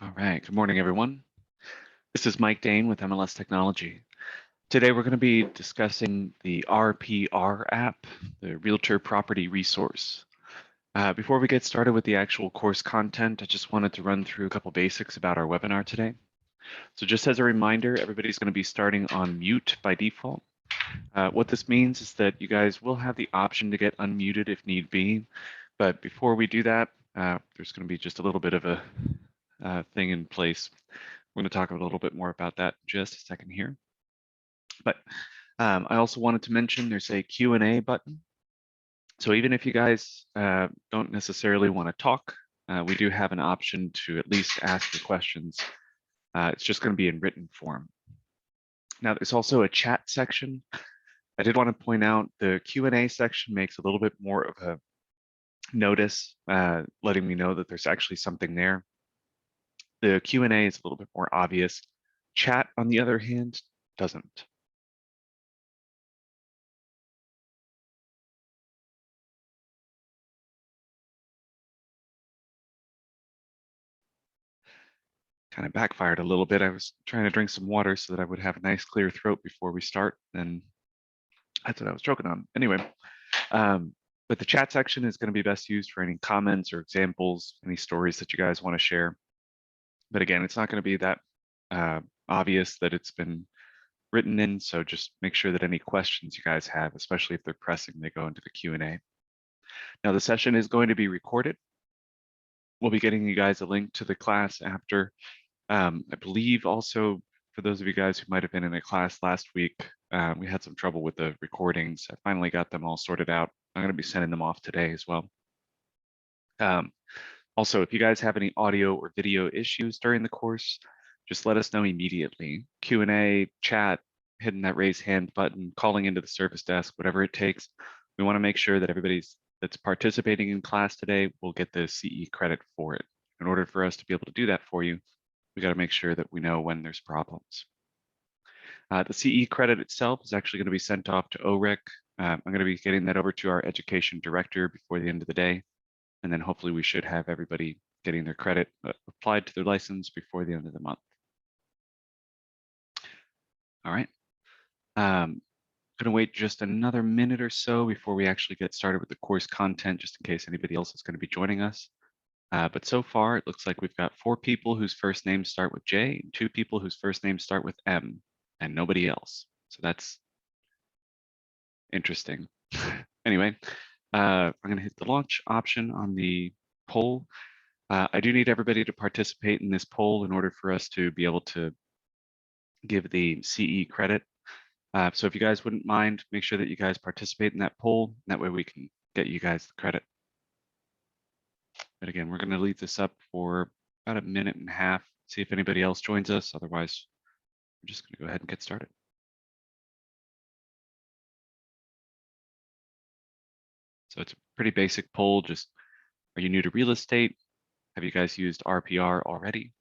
All right, good morning, everyone. This is Mike Dane with MLS Technology. Today, we're going to be discussing the RPR app, the Realtor Property Resource. Before we get started with the actual course content, I just wanted to run through a couple basics about our webinar today. So just as a reminder, everybody's going to be starting on mute by default. What this means is that you guys will have the option to get unmuted if need be. But before we do that, there's going to be just a little bit of a thing in place. We're going to talk a little bit more about that in just a second here. But I also wanted to mention there's a Q&A button. So even if you guys don't necessarily want to talk, we do have an option to at least ask your questions. It's just going to be in written form. Now, there's also a chat section. I did want to point out the Q&A section makes a little bit more of a notice, letting me know that there's actually something there. The Q&A is a little bit more obvious. Chat, on the other hand, doesn't. Kind of backfired a little bit. I was trying to drink some water so that I would have a nice clear throat before we start, and that's what I was choking on. Anyway, But the chat section is going to be best used for any comments or examples, any stories that you guys want to share. But again, it's not going to be that obvious that it's been written in, so just make sure that any questions you guys have, especially if they're pressing, they go into the Q&A. Now, the session is going to be recorded. We'll be getting you guys a link to the class after. I believe also, for those of you guys who might have been in a class last week, we had some trouble with the recordings. I finally got them all sorted out. I'm going to be sending them off today as well. Also, if you guys have any audio or video issues during the course, just let us know immediately. Q&A, chat, hitting that raise hand button, calling into the service desk, whatever it takes. We want to make sure that everybody that's participating in class today will get the CE credit for it. In order for us to be able to do that for you, we got to make sure that we know when there's problems. The CE credit itself is actually going to be sent off to OREC. I'm going to be getting that over to our education director before the end of the day. And then hopefully we should have everybody getting their credit applied to their license before the end of the month. All right. Gonna wait just another minute or so before we actually get started with the course content, just in case anybody else is going to be joining us. But so far, it looks like we've got 4 people whose first names start with J, and 2 people whose first names start with M, and nobody else. So that's interesting. Anyway, I'm going to hit the launch option on the poll. I do need everybody to participate in this poll in order for us to be able to give the CE credit. So if you guys wouldn't mind, make sure that you guys participate in that poll. That way we can get you guys the credit. But again, we're going to leave this up for about a minute and a half, see if anybody else joins us. Otherwise, we're just going to go ahead and get started. So it's a pretty basic poll. Just, are you new to real estate? Have you guys used RPR already?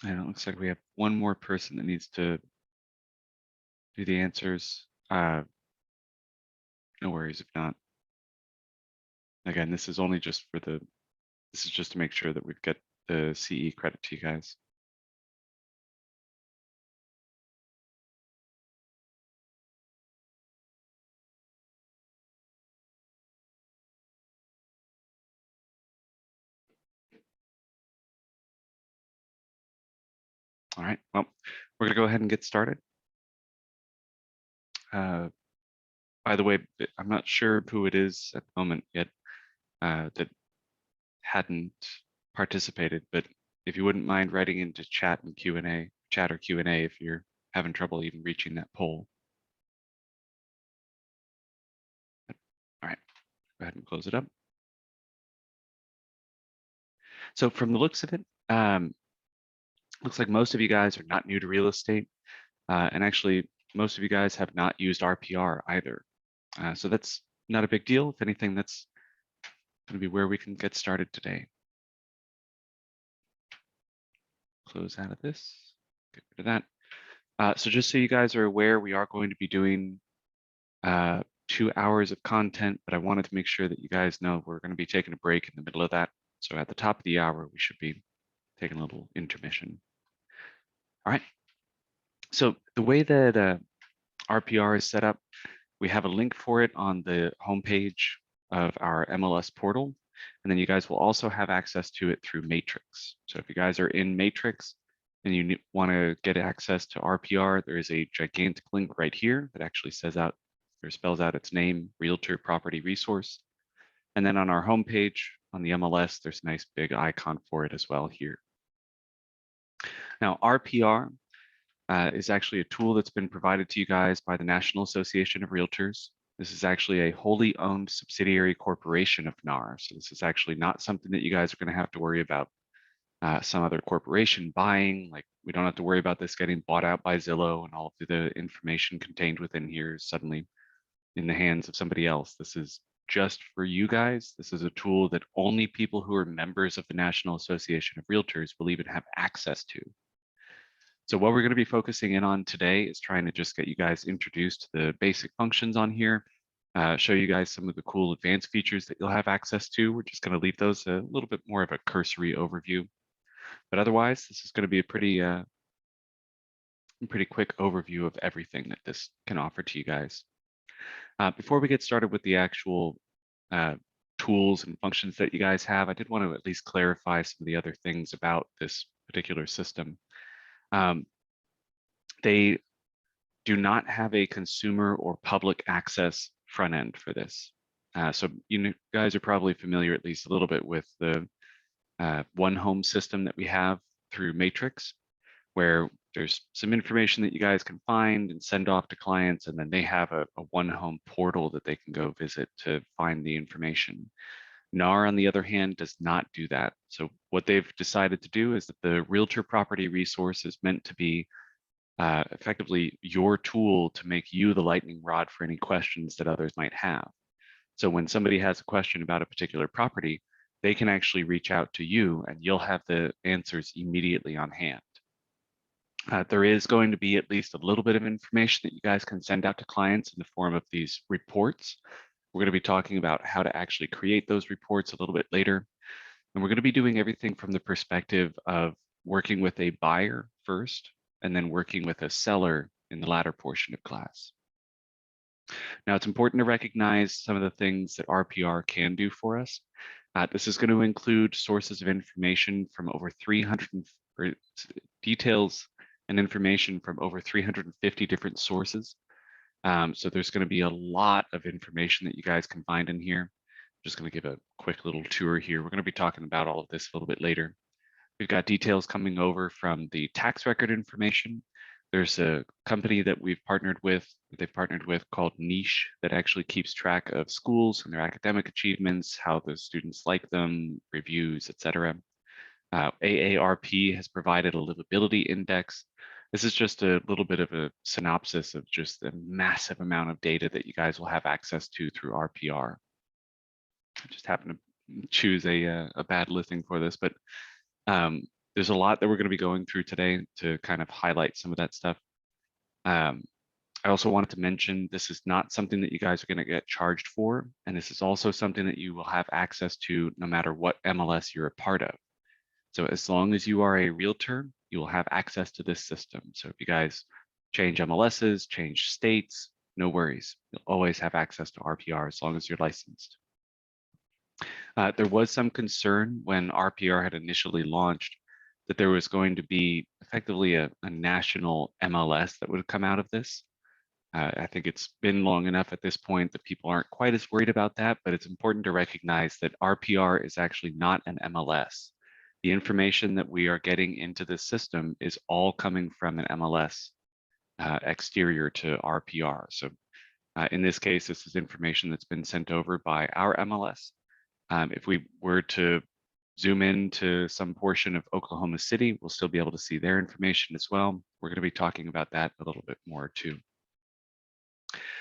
And it looks like we have one more person that needs to do the answers. No worries if not. Again, this is only just for this is just to make sure that we've got the CE credit to you guys. All right, well, we're gonna go ahead and get started. By the way, I'm not sure who it is at the moment yet that hadn't participated, but if you wouldn't mind writing into chat and Q&A, chat or Q&A if you're having trouble even reaching that poll. All right, go ahead and close it up. So from the looks of it, looks like most of you guys are not new to real estate. And actually, most of you guys have not used RPR either. So that's not a big deal. If anything, that's going to be where we can get started today. Close out of this, get rid of that. So just so you guys are aware, we are going to be doing 2 hours of content, but I wanted to make sure that you guys know we're going to be taking a break in the middle of that. So at the top of the hour, we should be taking a little intermission. All right. So the way that RPR is set up, we have a link for it on the homepage of our MLS portal. And then you guys will also have access to it through Matrix. So if you guys are in Matrix and you want to get access to RPR, there is a gigantic link right here that actually says out or spells out its name, Realtor Property Resource. And then on our homepage on the MLS, there's a nice big icon for it as well here. Now, RPR is actually a tool that's been provided to you guys by the National Association of Realtors. This is actually a wholly owned subsidiary corporation of NAR. So this is actually not something that you guys are going to have to worry about some other corporation buying. Like, we don't have to worry about this getting bought out by Zillow and all of the information contained within here is suddenly in the hands of somebody else. This is just for you guys. This is a tool that only people who are members of the National Association of Realtors will even have access to. So what we're going to be focusing in on today is trying to just get you guys introduced to the basic functions on here, show you guys some of the cool advanced features that you'll have access to. We're just going to leave those a little bit more of a cursory overview. But otherwise, this is going to be a pretty quick overview of everything that this can offer to you guys. Before we get started with the actual tools and functions that you guys have, I did want to at least clarify some of the other things about this particular system. They do not have a consumer or public access front end for this. So you guys are probably familiar at least a little bit with the one home system that we have through Matrix, where there's some information that you guys can find and send off to clients, and then they have a one home portal that they can go visit to find the information. NAR, on the other hand, does not do that. So what they've decided to do is that the realtor property resource is meant to be effectively your tool to make you the lightning rod for any questions that others might have. So when somebody has a question about a particular property, they can actually reach out to you and you'll have the answers immediately on hand. There is going to be at least a little bit of information that you guys can send out to clients in the form of these reports. We're going to be talking about how to actually create those reports a little bit later. And we're going to be doing everything from the perspective of working with a buyer first, and then working with a seller in the latter portion of class. Now, it's important to recognize some of the things that RPR can do for us. This is going to include sources of information from over 300, or details and information from over 350 different sources. So there's going to be a lot of information that you guys can find in here. I'm just going to give a quick little tour here. We're going to be talking about all of this a little bit later. We've got details coming over from the tax record information. There's a company that they've partnered with called Niche that actually keeps track of schools and their academic achievements, how the students like them, reviews, etc. AARP has provided a livability index. This is just a little bit of a synopsis of just the massive amount of data that you guys will have access to through RPR. I just happened to choose a bad listing for this, but there's a lot that we're going to be going through today to kind of highlight some of that stuff. I also wanted to mention this is not something that you guys are going to get charged for, and this is also something that you will have access to no matter what MLS you're a part of. So as long as you are a realtor, you will have access to this system. So if you guys change MLSs, change states, no worries. You'll always have access to RPR as long as you're licensed. There was some concern when RPR had initially launched that there was going to be effectively a national MLS that would come out of this. I think it's been long enough at this point that people aren't quite as worried about that, but it's important to recognize that RPR is actually not an MLS. The information that we are getting into this system is all coming from an MLS exterior to RPR. So in this case, this is information that's been sent over by our MLS. If we were to zoom into some portion of Oklahoma City, we'll still be able to see their information as well. We're going to be talking about that a little bit more too.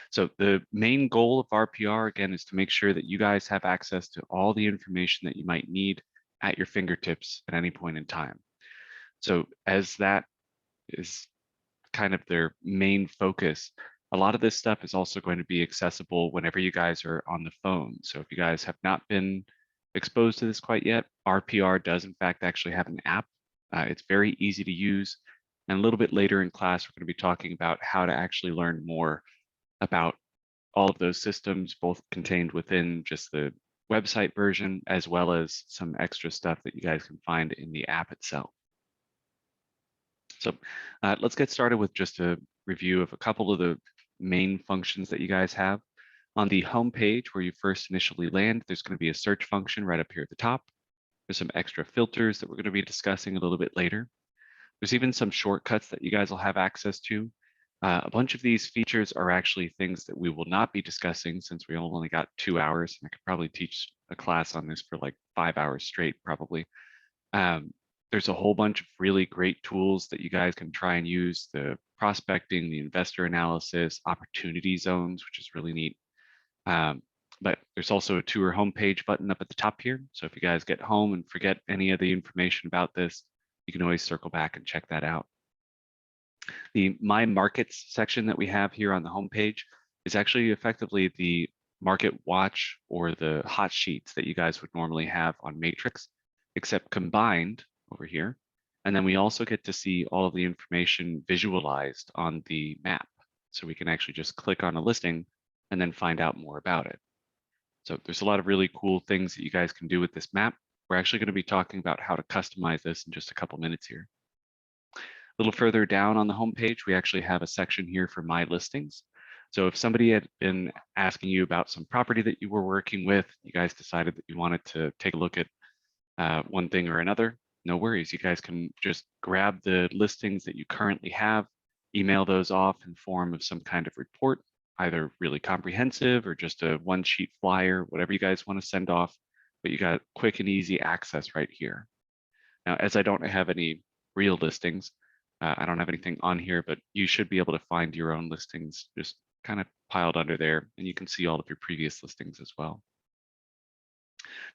So the main goal of RPR, again, is to make sure that you guys have access to all the information that you might need at your fingertips at any point in time. So as that is kind of their main focus, a lot of this stuff is also going to be accessible whenever you guys are on the phone. So if you guys have not been exposed to this quite yet, RPR does in fact actually have an app. It's very easy to use. And a little bit later in class, we're going to be talking about how to actually learn more about all of those systems, both contained within just the website version, as well as some extra stuff that you guys can find in the app itself. So let's get started with just a review of a couple of the main functions that you guys have. On the home page where you first initially land, there's going to be a search function right up here at the top. There's some extra filters that we're going to be discussing a little bit later. There's even some shortcuts that you guys will have access to. A bunch of these features are actually things that we will not be discussing since we only got 2 hours, and I could probably teach a class on this for like 5 hours straight, probably. There's a whole bunch of really great tools that you guys can try and use: the prospecting, the investor analysis, opportunity zones, which is really neat. Um, but there's also a tour homepage button up at the top here. So if you guys get home and forget any of the information about this, you can always circle back and check that out. The My Markets section that we have here on the homepage is actually effectively the market watch or the hot sheets that you guys would normally have on Matrix, except combined over here. And then we also get to see all of the information visualized on the map. So we can actually just click on a listing and then find out more about it. So there's a lot of really cool things that you guys can do with this map. We're actually going to be talking about how to customize this in just a couple minutes here. A little further down on the homepage, we actually have a section here for My Listings. So if somebody had been asking you about some property that you were working with, you guys decided that you wanted to take a look at one thing or another, no worries. You guys can just grab the listings that you currently have, email those off in form of some kind of report, either really comprehensive or just a one-sheet flyer, whatever you guys want to send off, but you got quick and easy access right here. Now, as I don't have any real listings, I don't have anything on here, but you should be able to find your own listings just kind of piled under there, and you can see all of your previous listings as well.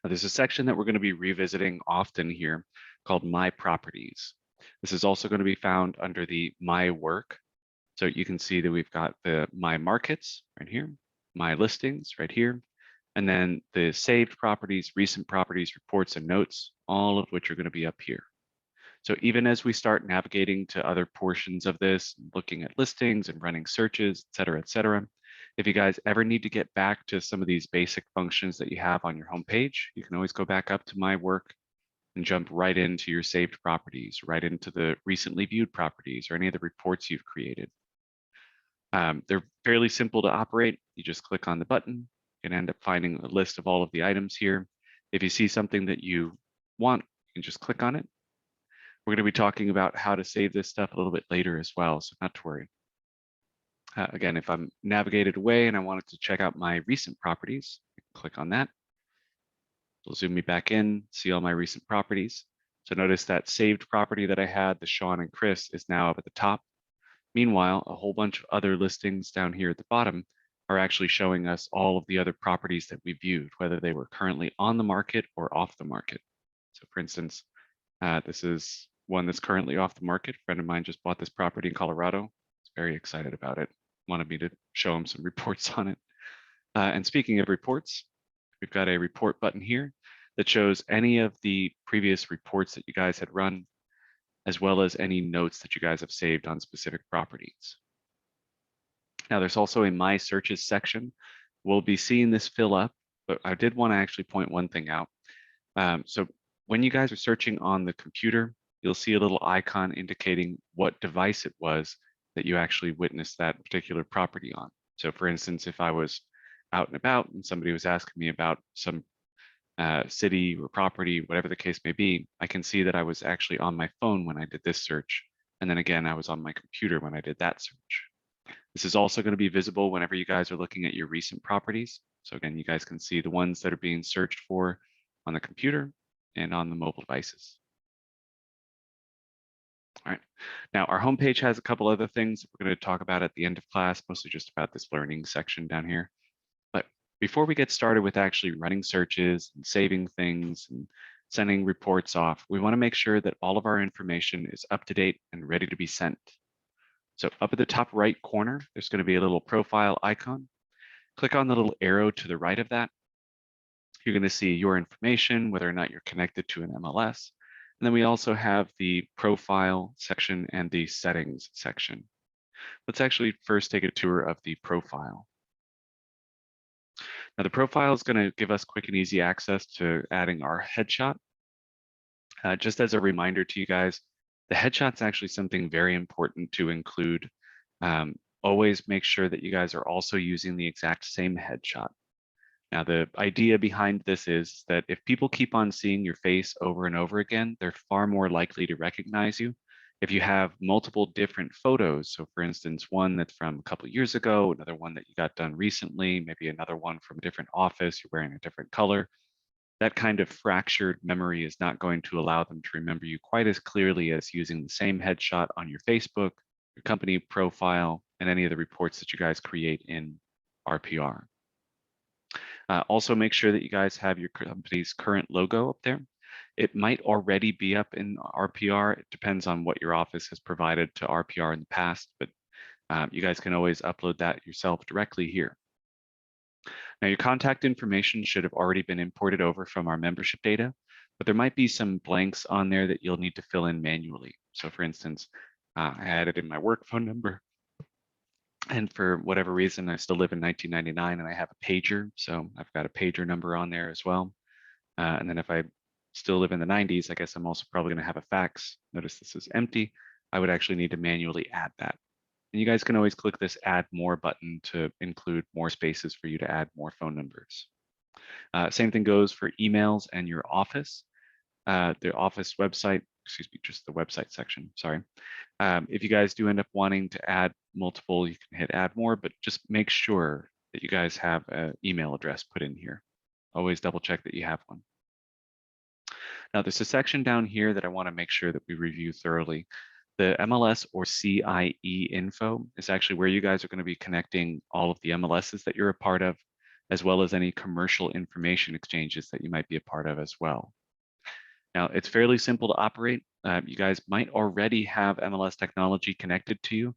Now, there's a section that we're going to be revisiting often here called My Properties. This is also going to be found under the My Work. So you can see that we've got the My Markets right here, My Listings right here, and then the saved properties, recent properties, reports, and notes, all of which are going to be up here. So even as we start navigating to other portions of this, looking at listings and running searches, et cetera, if you guys ever need to get back to some of these basic functions that you have on your homepage, you can always go back up to My Work and jump right into your saved properties, right into the recently viewed properties or any of the reports you've created. They're fairly simple to operate. You just click on the button and end up finding a list of all of the items here. If you see something that you want, you can just click on it. We're going to be talking about how to save this stuff a little bit later as well, so not to worry. Again, if I'm navigated away and I wanted to check out my recent properties, click on that. It'll zoom me back in, see all my recent properties. So notice that saved property that I had, the Sean and Chris, is now up at the top. Meanwhile, a whole bunch of other listings down here at the bottom are actually showing us all of the other properties that we viewed, whether they were currently on the market or off the market. So for instance, this is one that's currently off the market. A friend of mine just bought this property in Colorado. He's very excited about it. Wanted me to show him some reports on it. And speaking of reports, we've got a report button here that shows any of the previous reports that you guys had run, as well as any notes that you guys have saved on specific properties. Now there's also a My Searches section. We'll be seeing this fill up, but I did want to actually point one thing out. So when you guys are searching on the computer, you'll see a little icon indicating what device it was that you actually witnessed that particular property on. So for instance, if I was out and about and somebody was asking me about some city or property, whatever the case may be, I can see that I was actually on my phone when I did this search. And then again, I was on my computer when I did that search. This is also going to be visible whenever you guys are looking at your recent properties. So again, you guys can see the ones that are being searched for on the computer and on the mobile devices. All right, now our homepage has a couple other things we're going to talk about at the end of class, mostly just about this learning section down here. But before we get started with actually running searches and saving things and sending reports off, we want to make sure that all of our information is up to date and ready to be sent. So up at the top right corner, there's going to be a little profile icon. Click on the little arrow to the right of that. You're going to see your information, whether or not you're connected to an MLS. And then we also have the profile section and the settings section. Let's actually first take a tour of the profile. Now the profile is going to give us quick and easy access to adding our headshot. Just as a reminder to you guys, the headshot's actually something very important to include. Always make sure that you guys are also using the exact same headshot. Now, the idea behind this is that if people keep on seeing your face over and over again, they're far more likely to recognize you. If you have multiple different photos, so for instance, one that's from a couple of years ago, another one that you got done recently, maybe another one from a different office, you're wearing a different color, that kind of fractured memory is not going to allow them to remember you quite as clearly as using the same headshot on your Facebook, your company profile, and any of the reports that you guys create in RPR. Also make sure that you guys have your company's current logo up there. It might already be up in RPR. It depends on what your office has provided to RPR in the past, but you guys can always upload that yourself directly here. Now, your contact information should have already been imported over from our membership data, but there might be some blanks on there that you'll need to fill in manually. So for instance, I added in my work phone number, and for whatever reason, I still live in 1999 and I have a pager. So I've got a pager number on there as well. And then if I still live in the 90s, I guess I'm also probably going to have a fax. Notice this is empty. I would actually need to manually add that. And you guys can always click this add more button to include more spaces for you to add more phone numbers. Same thing goes for emails and your office. The office website, excuse me, just the website section, sorry. If you guys do end up wanting to add multiple, you can hit add more, but just make sure that you guys have an email address put in here. Always double check that you have one. Now there's a section down here that I want to make sure that we review thoroughly. The MLS or CIE info is actually where you guys are going to be connecting all of the MLSs that you're a part of, as well as any commercial information exchanges that you might be a part of as well. Now, it's fairly simple to operate. You guys might already have MLS technology connected to you.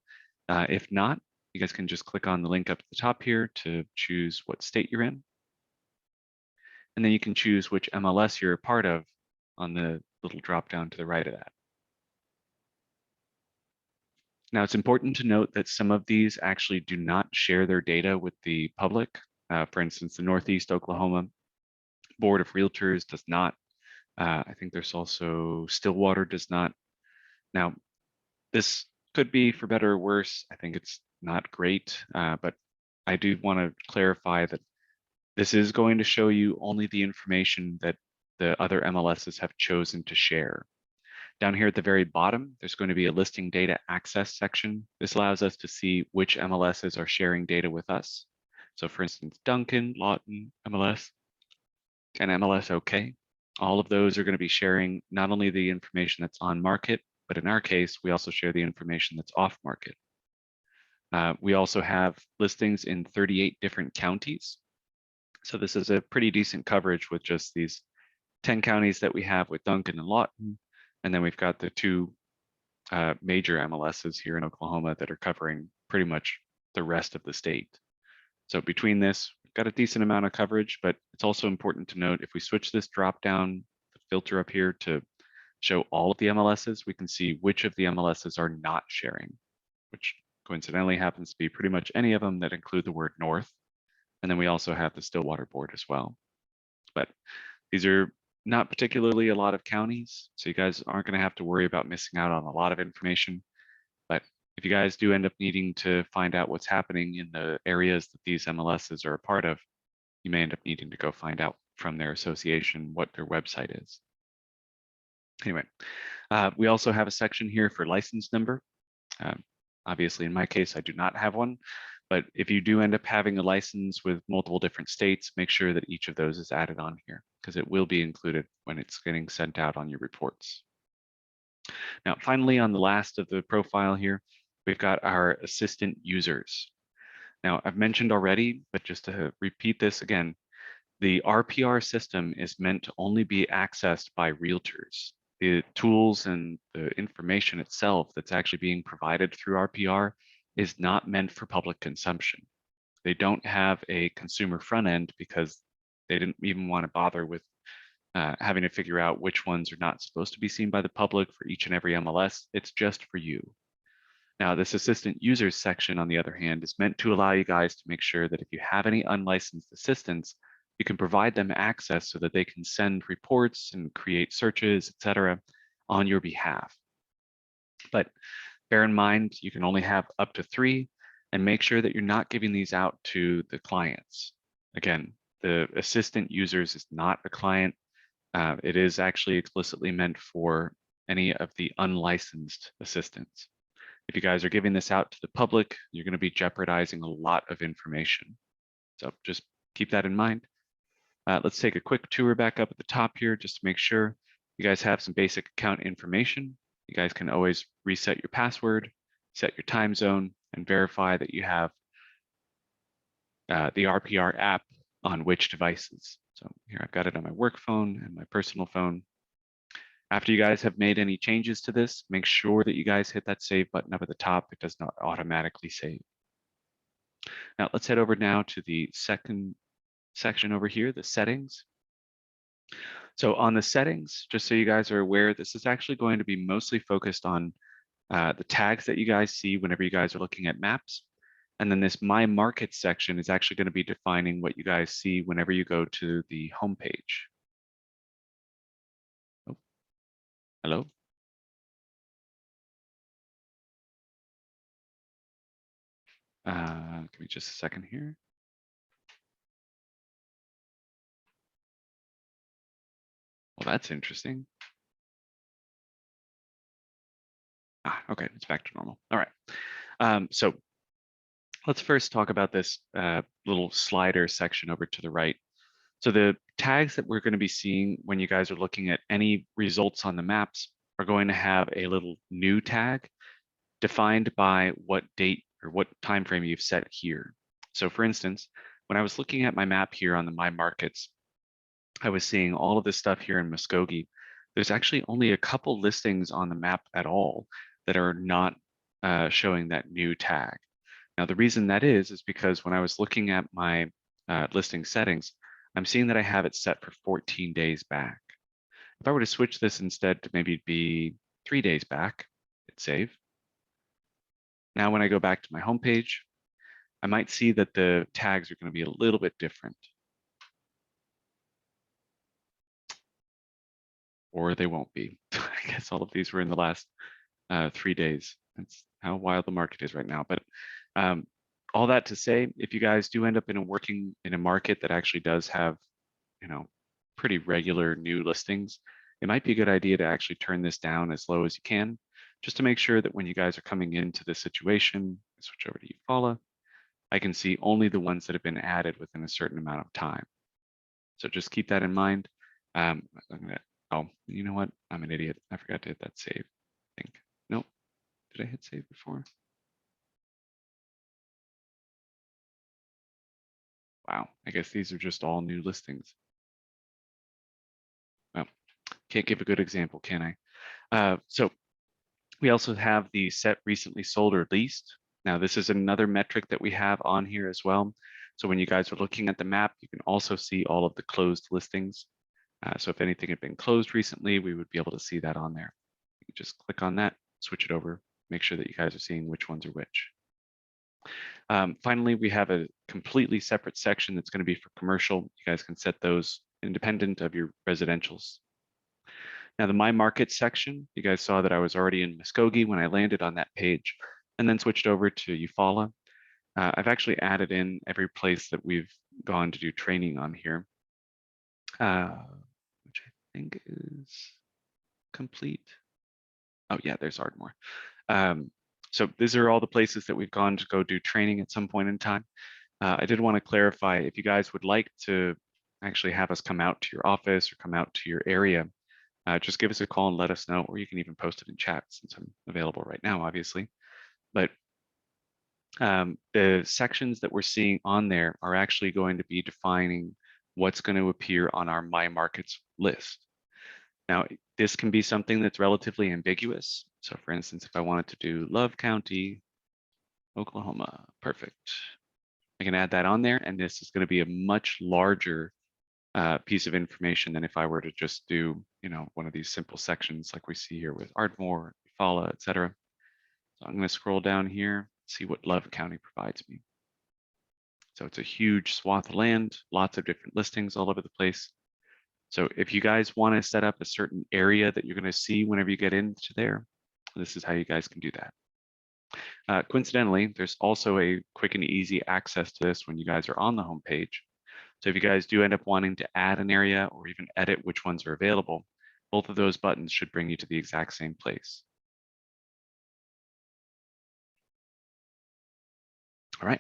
If not, you guys can just click on the link up at the top here to choose what state you're in. And then you can choose which MLS you're a part of on the little drop down to the right of that. Now, it's important to note that some of these actually do not share their data with the public. For instance, the Northeast Oklahoma Board of Realtors does not. I think there's also Stillwater does not. Now, this could be for better or worse. I think it's not great, but I do want to clarify that this is going to show you only the information that the other MLSs have chosen to share. Down here at the very bottom, there's going to be a listing data access section. This allows us to see which MLSs are sharing data with us. So for instance, Duncan, Lawton, MLS, and MLS OK. All of those are going to be sharing not only the information that's on market, but in our case, we also share the information that's off market. We also have listings in 38 different counties. So this is a pretty decent coverage with just these 10 counties that we have with Duncan and Lawton. And then we've got the two major MLSs here in Oklahoma that are covering pretty much the rest of the state. So between this, we've got a decent amount of coverage, but it's also important to note if we switch this drop down, the filter up here to show all of the MLSs, we can see which of the MLSs are not sharing, which coincidentally happens to be pretty much any of them that include the word North. And then we also have the Stillwater board as well. But these are not particularly a lot of counties, so you guys aren't going to have to worry about missing out on a lot of information. But if you guys do end up needing to find out what's happening in the areas that these MLSs are a part of, you may end up needing to go find out from their association what their website is. Anyway, we also have a section here for license number. Obviously, in my case, I do not have one. But if you do end up having a license with multiple different states, make sure that each of those is added on here because it will be included when it's getting sent out on your reports. Now, finally, on the last of the profile here, we've got our assistant users. Now, I've mentioned already, but just to repeat this again, the RPR system is meant to only be accessed by realtors. The tools and the information itself that's actually being provided through RPR is not meant for public consumption. They don't have a consumer front end because they didn't even want to bother with having to figure out which ones are not supposed to be seen by the public for each and every MLS. It's just for you. Now, this assistant users section, on the other hand, is meant to allow you guys to make sure that if you have any unlicensed assistants, you can provide them access so that they can send reports and create searches, etc., on your behalf. But bear in mind, you can only have up to 3, and make sure that you're not giving these out to the clients. Again, the assistant users is not a client. It is actually explicitly meant for any of the unlicensed assistants. If you guys are giving this out to the public, you're going to be jeopardizing a lot of information. So just keep that in mind. Let's take a quick tour back up at the top here just to make sure you guys have some basic account information. You guys can always reset your password, set your time zone, and verify that you have the RPR app on which devices. So here I've got it on my work phone and my personal phone. After you guys have made any changes to this, make sure that you guys hit that save button up at the top. It does not automatically save. Now let's head over now to the second section over here, the settings. So on the settings, just so you guys are aware, this is actually going to be mostly focused on the tags that you guys see whenever you guys are looking at maps. And then this My Market section is actually going to be defining what you guys see whenever you go to the home page. Oh, hello? Give me just a second here. Well, that's interesting. Okay, it's back to normal. All right. So let's first talk about this little slider section over to the right. So the tags that we're going to be seeing when you guys are looking at any results on the maps are going to have a little new tag defined by what date or what time frame you've set here. So for instance, when I was looking at my map here on the My Markets, I was seeing all of this stuff here in Muskogee. There's actually only a couple listings on the map at all that are not showing that new tag. Now, the reason that is because when I was looking at my listing settings, I'm seeing that I have it set for 14 days back. If I were to switch this instead to maybe be 3 days back, hit save. Now, when I go back to my homepage, I might see that the tags are going to be a little bit different. Or they won't be. I guess all of these were in the last 3 days. That's how wild the market is right now. But all that to say, if you guys do end up working in a market that actually does have, pretty regular new listings, it might be a good idea to actually turn this down as low as you can, just to make sure that when you guys are coming into this situation, switch over to Eufaula, I can see only the ones that have been added within a certain amount of time. So just keep that in mind. Oh, you know what? I'm an idiot. I forgot to hit that save. I think. Nope. Did I hit save before? Wow. I guess these are just all new listings. Well, can't give a good example, can I? So we also have the set recently sold or leased. Now, this is another metric that we have on here as well. So when you guys are looking at the map, you can also see all of the closed listings. So if anything had been closed recently, we would be able to see that on there. You can just click on that, switch it over, make sure that you guys are seeing which ones are which. Finally, we have a completely separate section that's going to be for commercial. You guys can set those independent of your residentials. Now the My Market section, you guys saw that I was already in Muskogee when I landed on that page and then switched over to Eufaula. I've actually added in every place that we've gone to do training on here, which I think is complete. Oh yeah, there's Ardmore. So these are all the places that we've gone to go do training at some point in time. I did want to clarify, if you guys would like to actually have us come out to your office or come out to your area, just give us a call and let us know, or you can even post it in chat since I'm available right now, obviously. But the sections that we're seeing on there are actually going to be defining what's going to appear on our My Markets list. Now, this can be something that's relatively ambiguous. So for instance, if I wanted to do Love County, Oklahoma, perfect. I can add that on there, and this is going to be a much larger piece of information than if I were to just do, one of these simple sections like we see here with Ardmore, Eufaula, etc. So I'm going to scroll down here, see what Love County provides me. So it's a huge swath of land, lots of different listings all over the place. So if you guys want to set up a certain area that you're going to see whenever you get into there, this is how you guys can do that. Coincidentally, there's also a quick and easy access to this when you guys are on the home page. So if you guys do end up wanting to add an area or even edit which ones are available, both of those buttons should bring you to the exact same place. All right.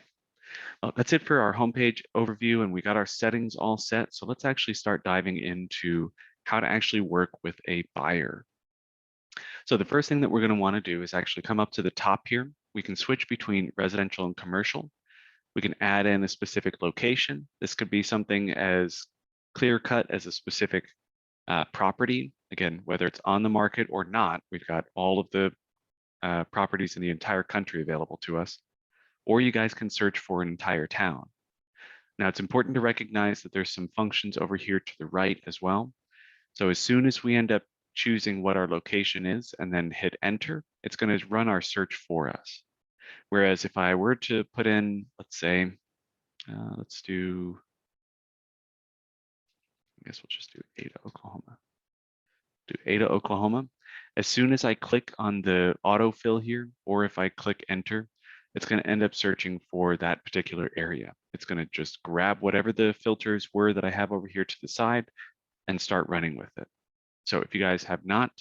That's it for our homepage overview, and we got our settings all set. So let's actually start diving into how to actually work with a buyer. So the first thing that we're going to want to do is actually come up to the top here. We can switch between residential and commercial. We can add in a specific location. This could be something as clear cut as a specific property. Again, whether it's on the market or not, we've got all of the properties in the entire country available to us. Or you guys can search for an entire town. Now, it's important to recognize that there's some functions over here to the right as well. So as soon as we end up choosing what our location is and then hit enter, it's going to run our search for us. Whereas if I were to put in, let's say, let's do, I guess we'll just do Ada, Oklahoma. Do Ada, Oklahoma. As soon as I click on the autofill here, or if I click enter, it's going to end up searching for that particular area. It's going to just grab whatever the filters were that I have over here to the side and start running with it. So if you guys have not,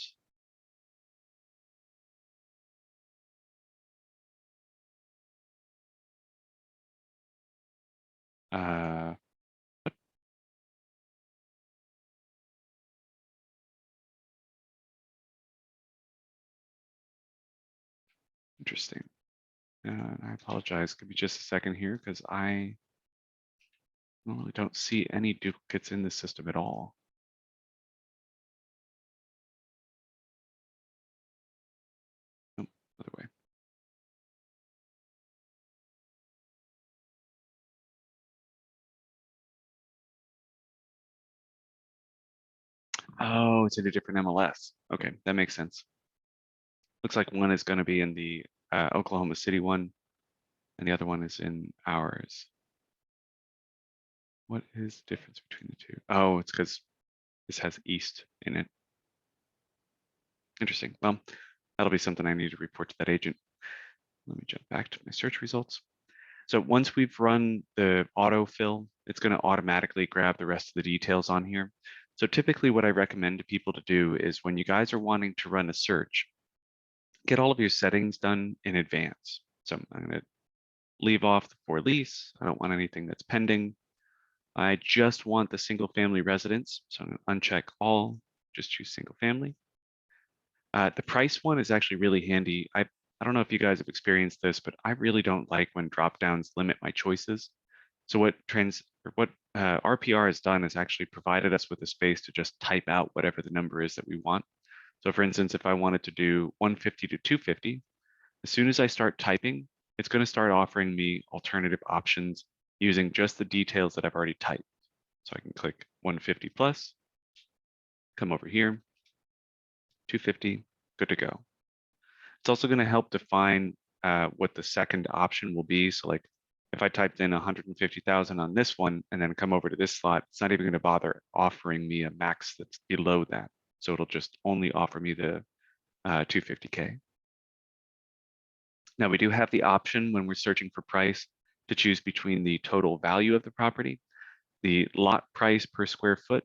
interesting. I apologize. Give me just a second here because I normally don't see any duplicates in the system at all. Nope, other way. Oh, it's in a different MLS. Okay, that makes sense. Looks like one is going to be in the Oklahoma City one, and the other one is in ours. What is the difference between the two? Oh, it's because this has East in it. Interesting. Well, that'll be something I need to report to that agent. Let me jump back to my search results. So once we've run the autofill, it's going to automatically grab the rest of the details on here. So typically what I recommend to people to do is when you guys are wanting to run a search, get all of your settings done in advance. So I'm going to leave off the for lease. I don't want anything that's pending. I just want the single family residence. So I'm going to uncheck all, just choose single family. The price one is actually really handy. I don't know if you guys have experienced this, but I really don't like when drop downs limit my choices. So what RPR has done is actually provided us with a space to just type out whatever the number is that we want. So for instance, if I wanted to do 150 to 250, as soon as I start typing, it's going to start offering me alternative options using just the details that I've already typed. So I can click 150 plus, come over here, 250, good to go. It's also going to help define what the second option will be. So like if I typed in 150,000 on this one and then come over to this slot, it's not even going to bother offering me a max that's below that. So it'll just only offer me the 250K. Now we do have the option when we're searching for price to choose between the total value of the property, the lot price per square foot,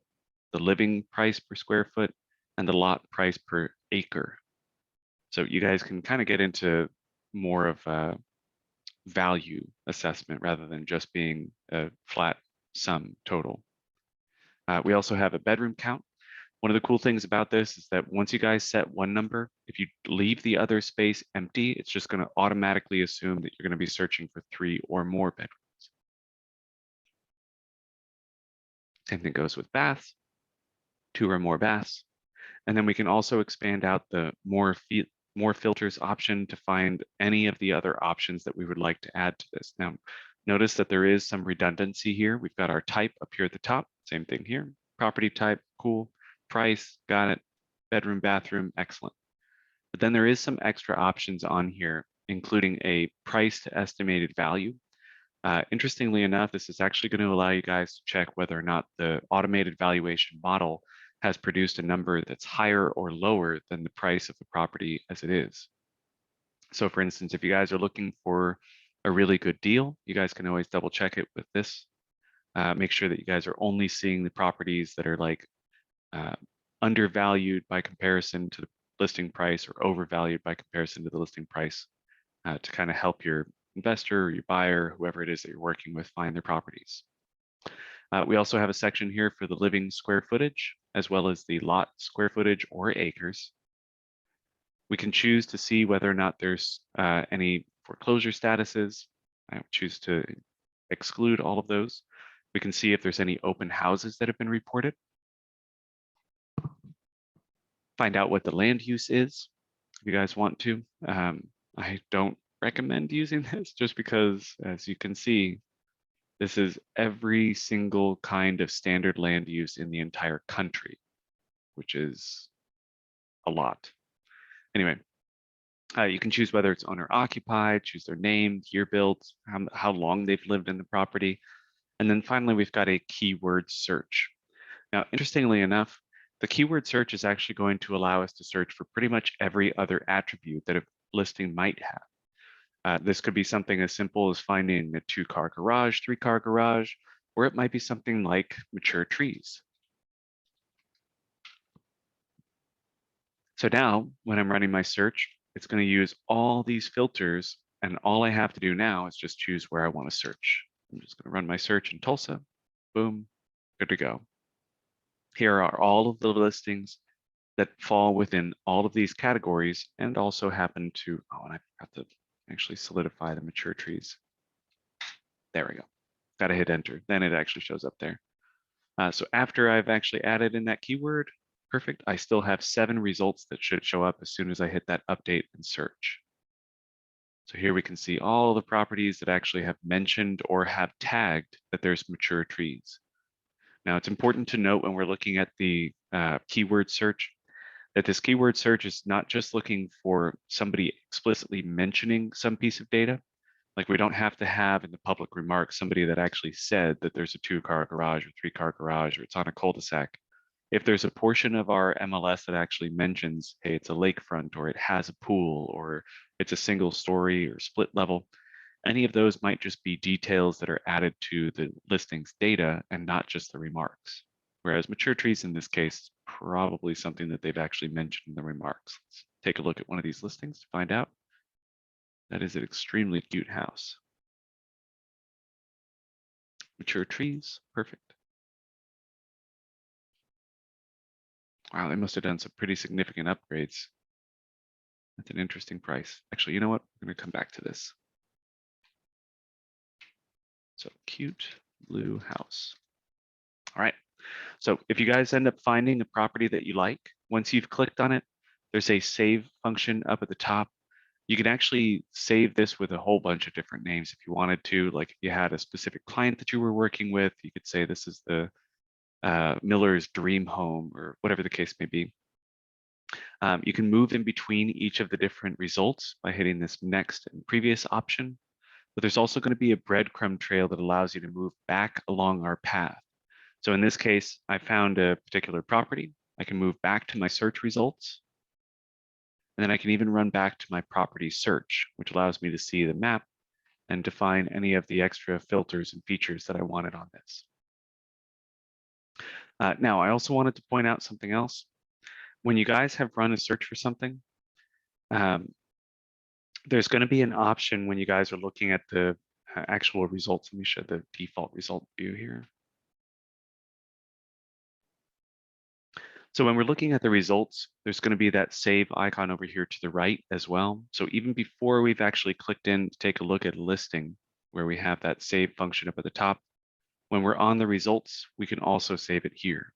the living price per square foot, and the lot price per acre. So you guys can kind of get into more of a value assessment rather than just being a flat sum total. We also have a bedroom count. One of the cool things about this is that once you guys set one number, if you leave the other space empty, it's just going to automatically assume that you're going to be searching for 3 or more bedrooms. Same thing goes with baths, 2 or more baths. And then we can also expand out the more filters option to find any of the other options that we would like to add to this. Now, notice that there is some redundancy here. We've got our type up here at the top, same thing here. Property type, cool. Price, got it. Bedroom, bathroom, excellent. But then there is some extra options on here, including a price to estimated value. Interestingly enough, this is actually going to allow you guys to check whether or not the automated valuation model has produced a number that's higher or lower than the price of the property as it is. So for instance, if you guys are looking for a really good deal, you guys can always double check it with this. Make sure that you guys are only seeing the properties that are like undervalued by comparison to the listing price or overvalued by comparison to the listing price to kind of help your investor or your buyer, whoever it is that you're working with, find their properties. We also have a section here for the living square footage, as well as the lot square footage or acres. We can choose to see whether or not there's any foreclosure statuses. I would choose to exclude all of those. We can see if there's any open houses that have been reported. Find out what the land use is, if you guys want to. I don't recommend using this just because, as you can see, this is every single kind of standard land use in the entire country, which is a lot. Anyway, you can choose whether it's owner occupied, choose their name, year built, how long they've lived in the property. And then finally, we've got a keyword search. Now, interestingly enough, the keyword search is actually going to allow us to search for pretty much every other attribute that a listing might have. This could be something as simple as finding a 2-car garage, 3-car garage, or it might be something like mature trees. So now when I'm running my search, it's going to use all these filters, and all I have to do now is just choose where I want to search. I'm just going to run my search in Tulsa. Boom, good to go. Here are all of the listings that fall within all of these categories and also happen to, oh, and I forgot to actually solidify the mature trees. There we go. Got to hit enter. Then it actually shows up there. So after I've actually added in that keyword, perfect. I still have 7 results that should show up as soon as I hit that update and search. So here we can see all the properties that actually have mentioned or have tagged that there's mature trees. Now it's important to note when we're looking at the keyword search that this keyword search is not just looking for somebody explicitly mentioning some piece of data. Like we don't have to have in the public remarks somebody that actually said that there's a 2-car garage or 3-car garage or it's on a cul-de-sac. If there's a portion of our MLS that actually mentions, hey, it's a lakefront or it has a pool or it's a single story or split level, any of those might just be details that are added to the listing's data and not just the remarks. Whereas mature trees in this case is probably something that they've actually mentioned in the remarks. Let's take a look at one of these listings to find out. That is an extremely cute house. Mature trees, perfect. Wow, they must have done some pretty significant upgrades. That's an interesting price. Actually, you know what? We're going to come back to this. So cute blue house. All right. So if you guys end up finding a property that you like, once you've clicked on it, there's a save function up at the top. You can actually save this with a whole bunch of different names if you wanted to. Like if you had a specific client that you were working with, you could say this is the Miller's dream home or whatever the case may be. You can move in between each of the different results by hitting this next and previous option. But there's also going to be a breadcrumb trail that allows you to move back along our path. So in this case, I found a particular property. I can move back to my search results. And then I can even run back to my property search, which allows me to see the map and define any of the extra filters and features that I wanted on this. Now, I also wanted to point out something else. When you guys have run a search for something, there's going to be an option when you guys are looking at the actual results. Let me show the default result view here. So when we're looking at the results, there's going to be that save icon over here to the right as well. So even before we've actually clicked in to take a look at a listing where we have that save function up at the top, when we're on the results, we can also save it here.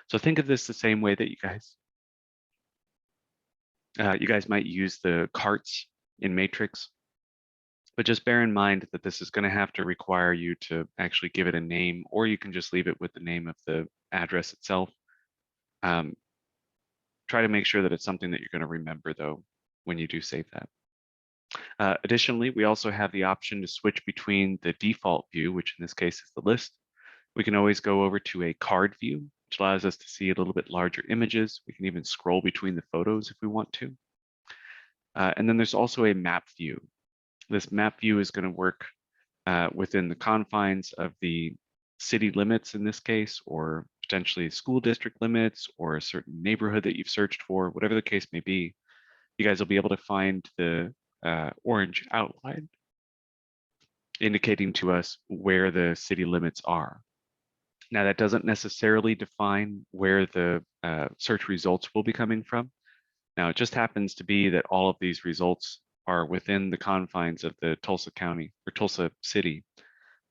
So think of this the same way that you guys might use the carts in Matrix, but just bear in mind that this is going to have to require you to actually give it a name, or you can just leave it with the name of the address itself. Try to make sure that it's something that you're going to remember though when you do save that. Additionally, we also have the option to switch between the default view, which in this case is the list. We can always go over to a card view, which allows us to see a little bit larger images. We can even scroll between the photos if we want to. And then there's also a map view. This map view is going to work within the confines of the city limits in this case, or potentially school district limits, or a certain neighborhood that you've searched for, whatever the case may be. You guys will be able to find the orange outline indicating to us where the city limits are. Now, that doesn't necessarily define where the search results will be coming from. Now, it just happens to be that all of these results are within the confines of the Tulsa County or Tulsa City.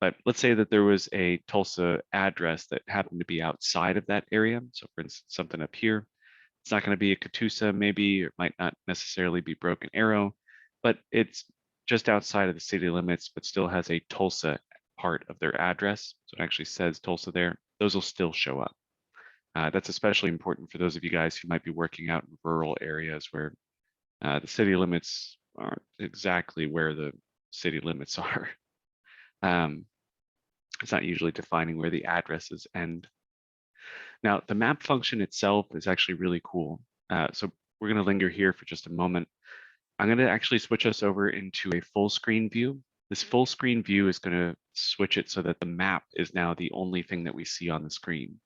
But let's say that there was a Tulsa address that happened to be outside of that area. So for instance, something up here, it's not going to be a Catoosa maybe, or it might not necessarily be Broken Arrow, but it's just outside of the city limits, but still has a Tulsa part of their address. So it actually says Tulsa there. Those will still show up. That's especially important for those of you guys who might be working out in rural areas where the city limits aren't exactly where the city limits are. It's not usually defining where the addresses end. Now, the map function itself is actually really cool. So we're going to linger here for just a moment. I'm going to actually switch us over into a full screen view. This full screen view is going to switch it so that the map is now the only thing that we see on the screen.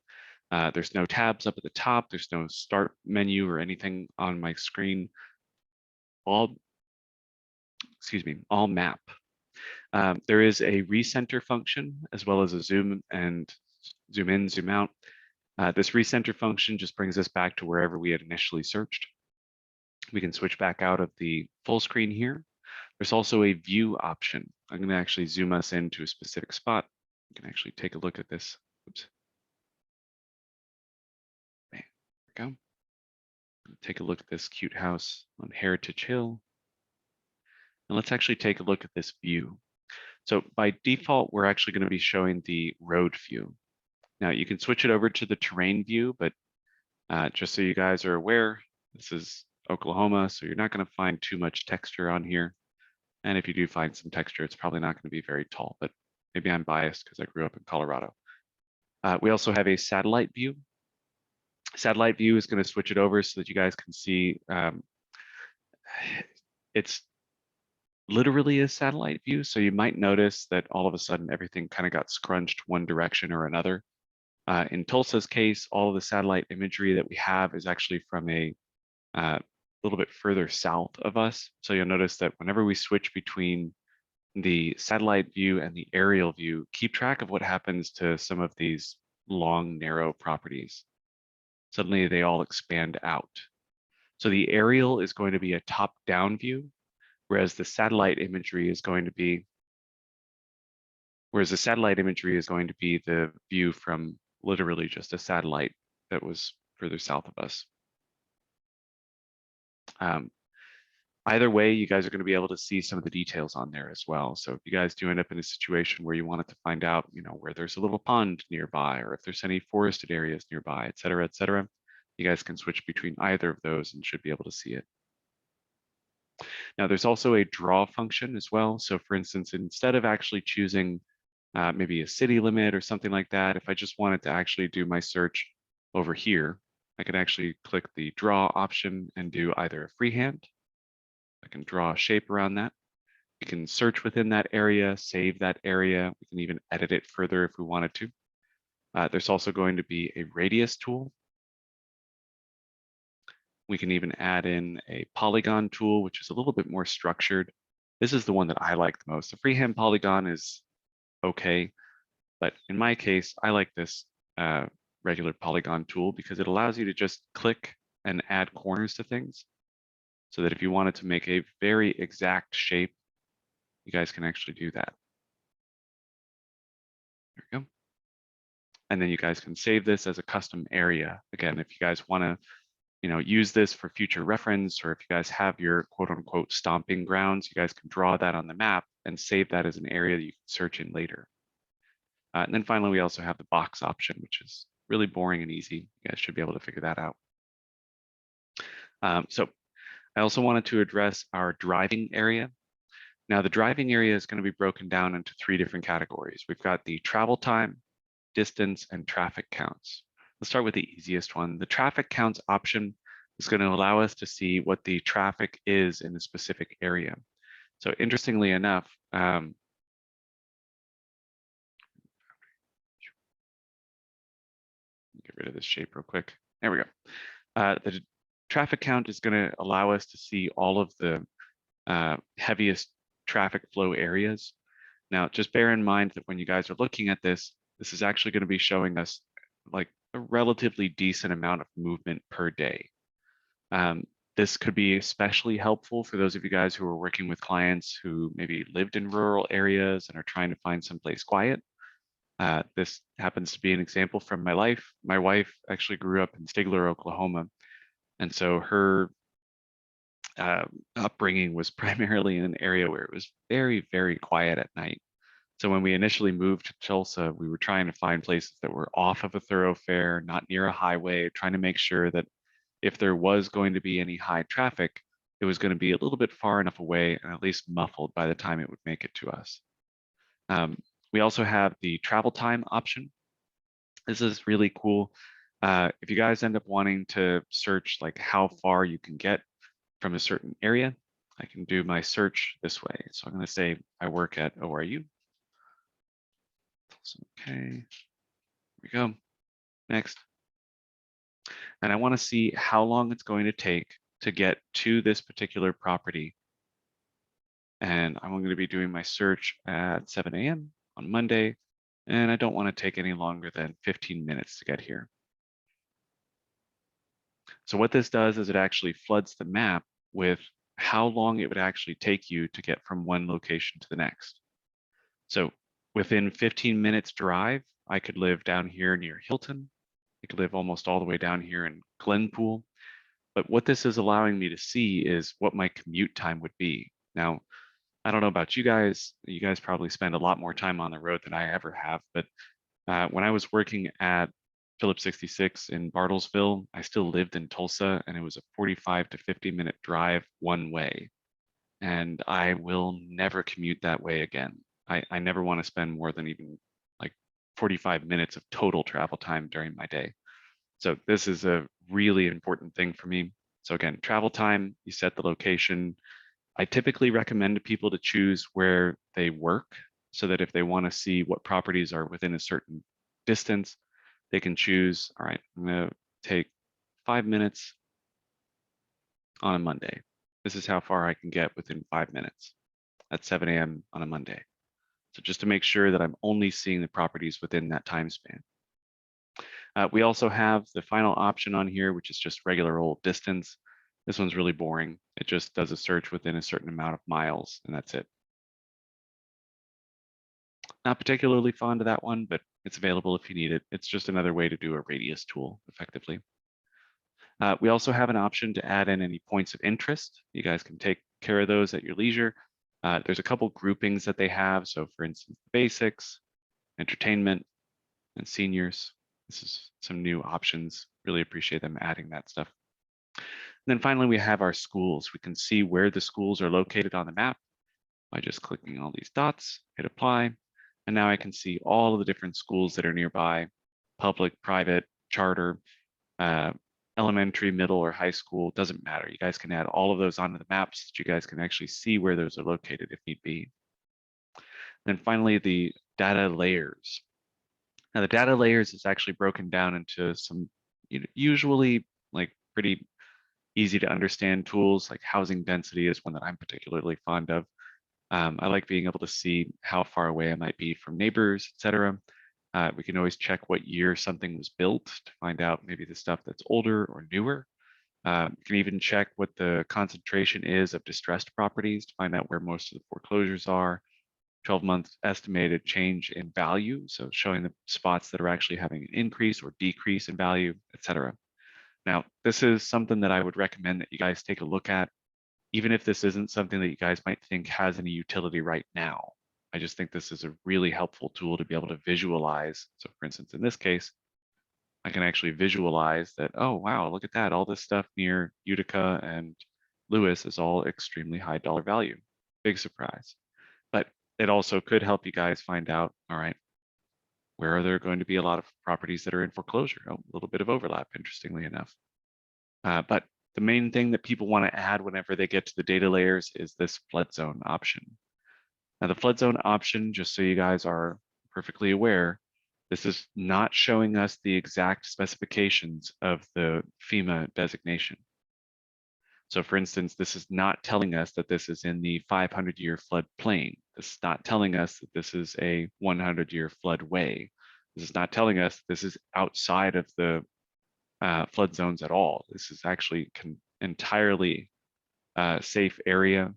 There's no tabs up at the top. There's no start menu or anything on my screen. All map. There is a recenter function as well as a zoom in, zoom out. This recenter function just brings us back to wherever we had initially searched. We can switch back out of the full screen here. There's also a view option. I'm going to actually zoom us into a specific spot. You can actually take a look at this. Oops. There we go. Take a look at this cute house on Heritage Hill. And let's actually take a look at this view. So by default, we're actually going to be showing the road view. Now you can switch it over to the terrain view, but just so you guys are aware, this is Oklahoma, so you're not going to find too much texture on here. And if you do find some texture, it's probably not going to be very tall, but maybe I'm biased because I grew up in Colorado. We also have a satellite view. Satellite view is going to switch it over so that you guys can see it's literally a satellite view. So you might notice that all of a sudden everything kind of got scrunched one direction or another. In Tulsa's case, all of the satellite imagery that we have is actually from a little bit further south of us. So you'll notice that whenever we switch between the satellite view and the aerial view, keep track of what happens to some of these long, narrow properties. Suddenly they all expand out. So the aerial is going to be a top-down view, whereas the satellite imagery is going to be the view from literally just a satellite that was further south of us. Either way, you guys are going to be able to see some of the details on there as well. So if you guys do end up in a situation where you wanted to find out, where there's a little pond nearby, or if there's any forested areas nearby, et cetera, you guys can switch between either of those and should be able to see it. Now, there's also a draw function as well. So for instance, instead of actually choosing maybe a city limit or something like that, if I just wanted to actually do my search over here, I could actually click the draw option and do either a freehand. I can draw a shape around that. We can search within that area, save that area. We can even edit it further if we wanted to. There's also going to be a radius tool. We can even add in a polygon tool, which is a little bit more structured. This is the one that I like the most. The freehand polygon is okay, but in my case, I like this regular polygon tool because it allows you to just click and add corners to things, so that if you wanted to make a very exact shape, you guys can actually do that. There we go. And then you guys can save this as a custom area. Again, if you guys want to use this for future reference, or if you guys have your quote unquote stomping grounds, you guys can draw that on the map and save that as an area that you can search in later. And then finally, we also have the box option, which is really boring and easy. You guys should be able to figure that out. So I also wanted to address our driving area. Now, the driving area is going to be broken down into 3 different categories. We've got the travel time, distance, and traffic counts. Let's start with the easiest one. The traffic counts option is going to allow us to see what the traffic is in a specific area. So interestingly enough, get rid of this shape real quick. There we go. The traffic count is going to allow us to see all of the heaviest traffic flow areas. Now, just bear in mind that when you guys are looking at this, this is actually going to be showing us like a relatively decent amount of movement per day. This could be especially helpful for those of you guys who are working with clients who maybe lived in rural areas and are trying to find someplace quiet. This happens to be an example from my life. My wife actually grew up in Stigler, Oklahoma, and so her upbringing was primarily in an area where it was very, very quiet at night. So when we initially moved to Tulsa, we were trying to find places that were off of a thoroughfare, not near a highway, trying to make sure that if there was going to be any high traffic, it was going to be a little bit far enough away and at least muffled by the time it would make it to us. We also have the travel time option. This is really cool. If you guys end up wanting to search like how far you can get from a certain area, I can do my search this way. So I'm going to say I work at ORU. Okay, here we go. Next. And I want to see how long it's going to take to get to this particular property. And I'm going to be doing my search at 7 a.m. on Monday, and I don't want to take any longer than 15 minutes to get here. So what this does is it actually floods the map with how long it would actually take you to get from one location to the next. So within 15 minutes drive, I could live down here near Hilton. I could live almost all the way down here in Glenpool. But what this is allowing me to see is what my commute time would be. Now, I don't know about you guys. You guys probably spend a lot more time on the road than I ever have. But when I was working at Phillips 66 in Bartlesville, I still lived in Tulsa, and it was a 45 to 50-minute drive one way. And I will never commute that way again. I never want to spend more than even like 45 minutes of total travel time during my day. So this is a really important thing for me. So again, travel time, you set the location. I typically recommend to people to choose where they work so that if they want to see what properties are within a certain distance, they can choose, all right, I'm going to take 5 minutes on a Monday. This is how far I can get within 5 minutes at 7 a.m. on a Monday. So just to make sure that I'm only seeing the properties within that time span. We also have the final option on here, which is just regular old distance. This one's really boring. It just does a search within a certain amount of miles, and that's it. Not particularly fond of that one, but it's available if you need it. It's just another way to do a radius tool effectively. We also have an option to add in any points of interest. You guys can take care of those at your leisure. There's a couple groupings that they have. So for instance, basics, entertainment, and seniors. This is some new options. Really appreciate them adding that stuff. And then finally, we have our schools. We can see where the schools are located on the map by just clicking all these dots, hit apply. And now I can see all of the different schools that are nearby, public, private, charter, elementary, middle, or high school, doesn't matter. You guys can add all of those onto the maps so that you guys can actually see where those are located if need be. Then finally, the data layers. Now the data layers is actually broken down into some usually like pretty easy to understand tools. Like housing density is one that I'm particularly fond of. I like being able to see how far away I might be from neighbors, etc. We can always check what year something was built to find out maybe the stuff that's older or newer. You can even check what the concentration is of distressed properties to find out where most of the foreclosures are. 12-month estimated change in value, so showing the spots that are actually having an increase or decrease in value, etc. Now, this is something that I would recommend that you guys take a look at, even if this isn't something that you guys might think has any utility right now. I just think this is a really helpful tool to be able to visualize. So for instance, in this case, I can actually visualize that, oh, wow, look at that. All this stuff near Utica and Lewis is all extremely high dollar value. Big surprise. But it also could help you guys find out, all right, where are there going to be a lot of properties that are in foreclosure? Oh, a little bit of overlap, interestingly enough. But the main thing that people want to add whenever they get to the data layers is this flood zone option. Now the flood zone option, just so you guys are perfectly aware, this is not showing us the exact specifications of the FEMA designation. So for instance, this is not telling us that this is in the 500-year floodplain. This is not telling us that this is a 100-year floodway. This is not telling us this is outside of the flood zones at all. This is actually entirely safe area.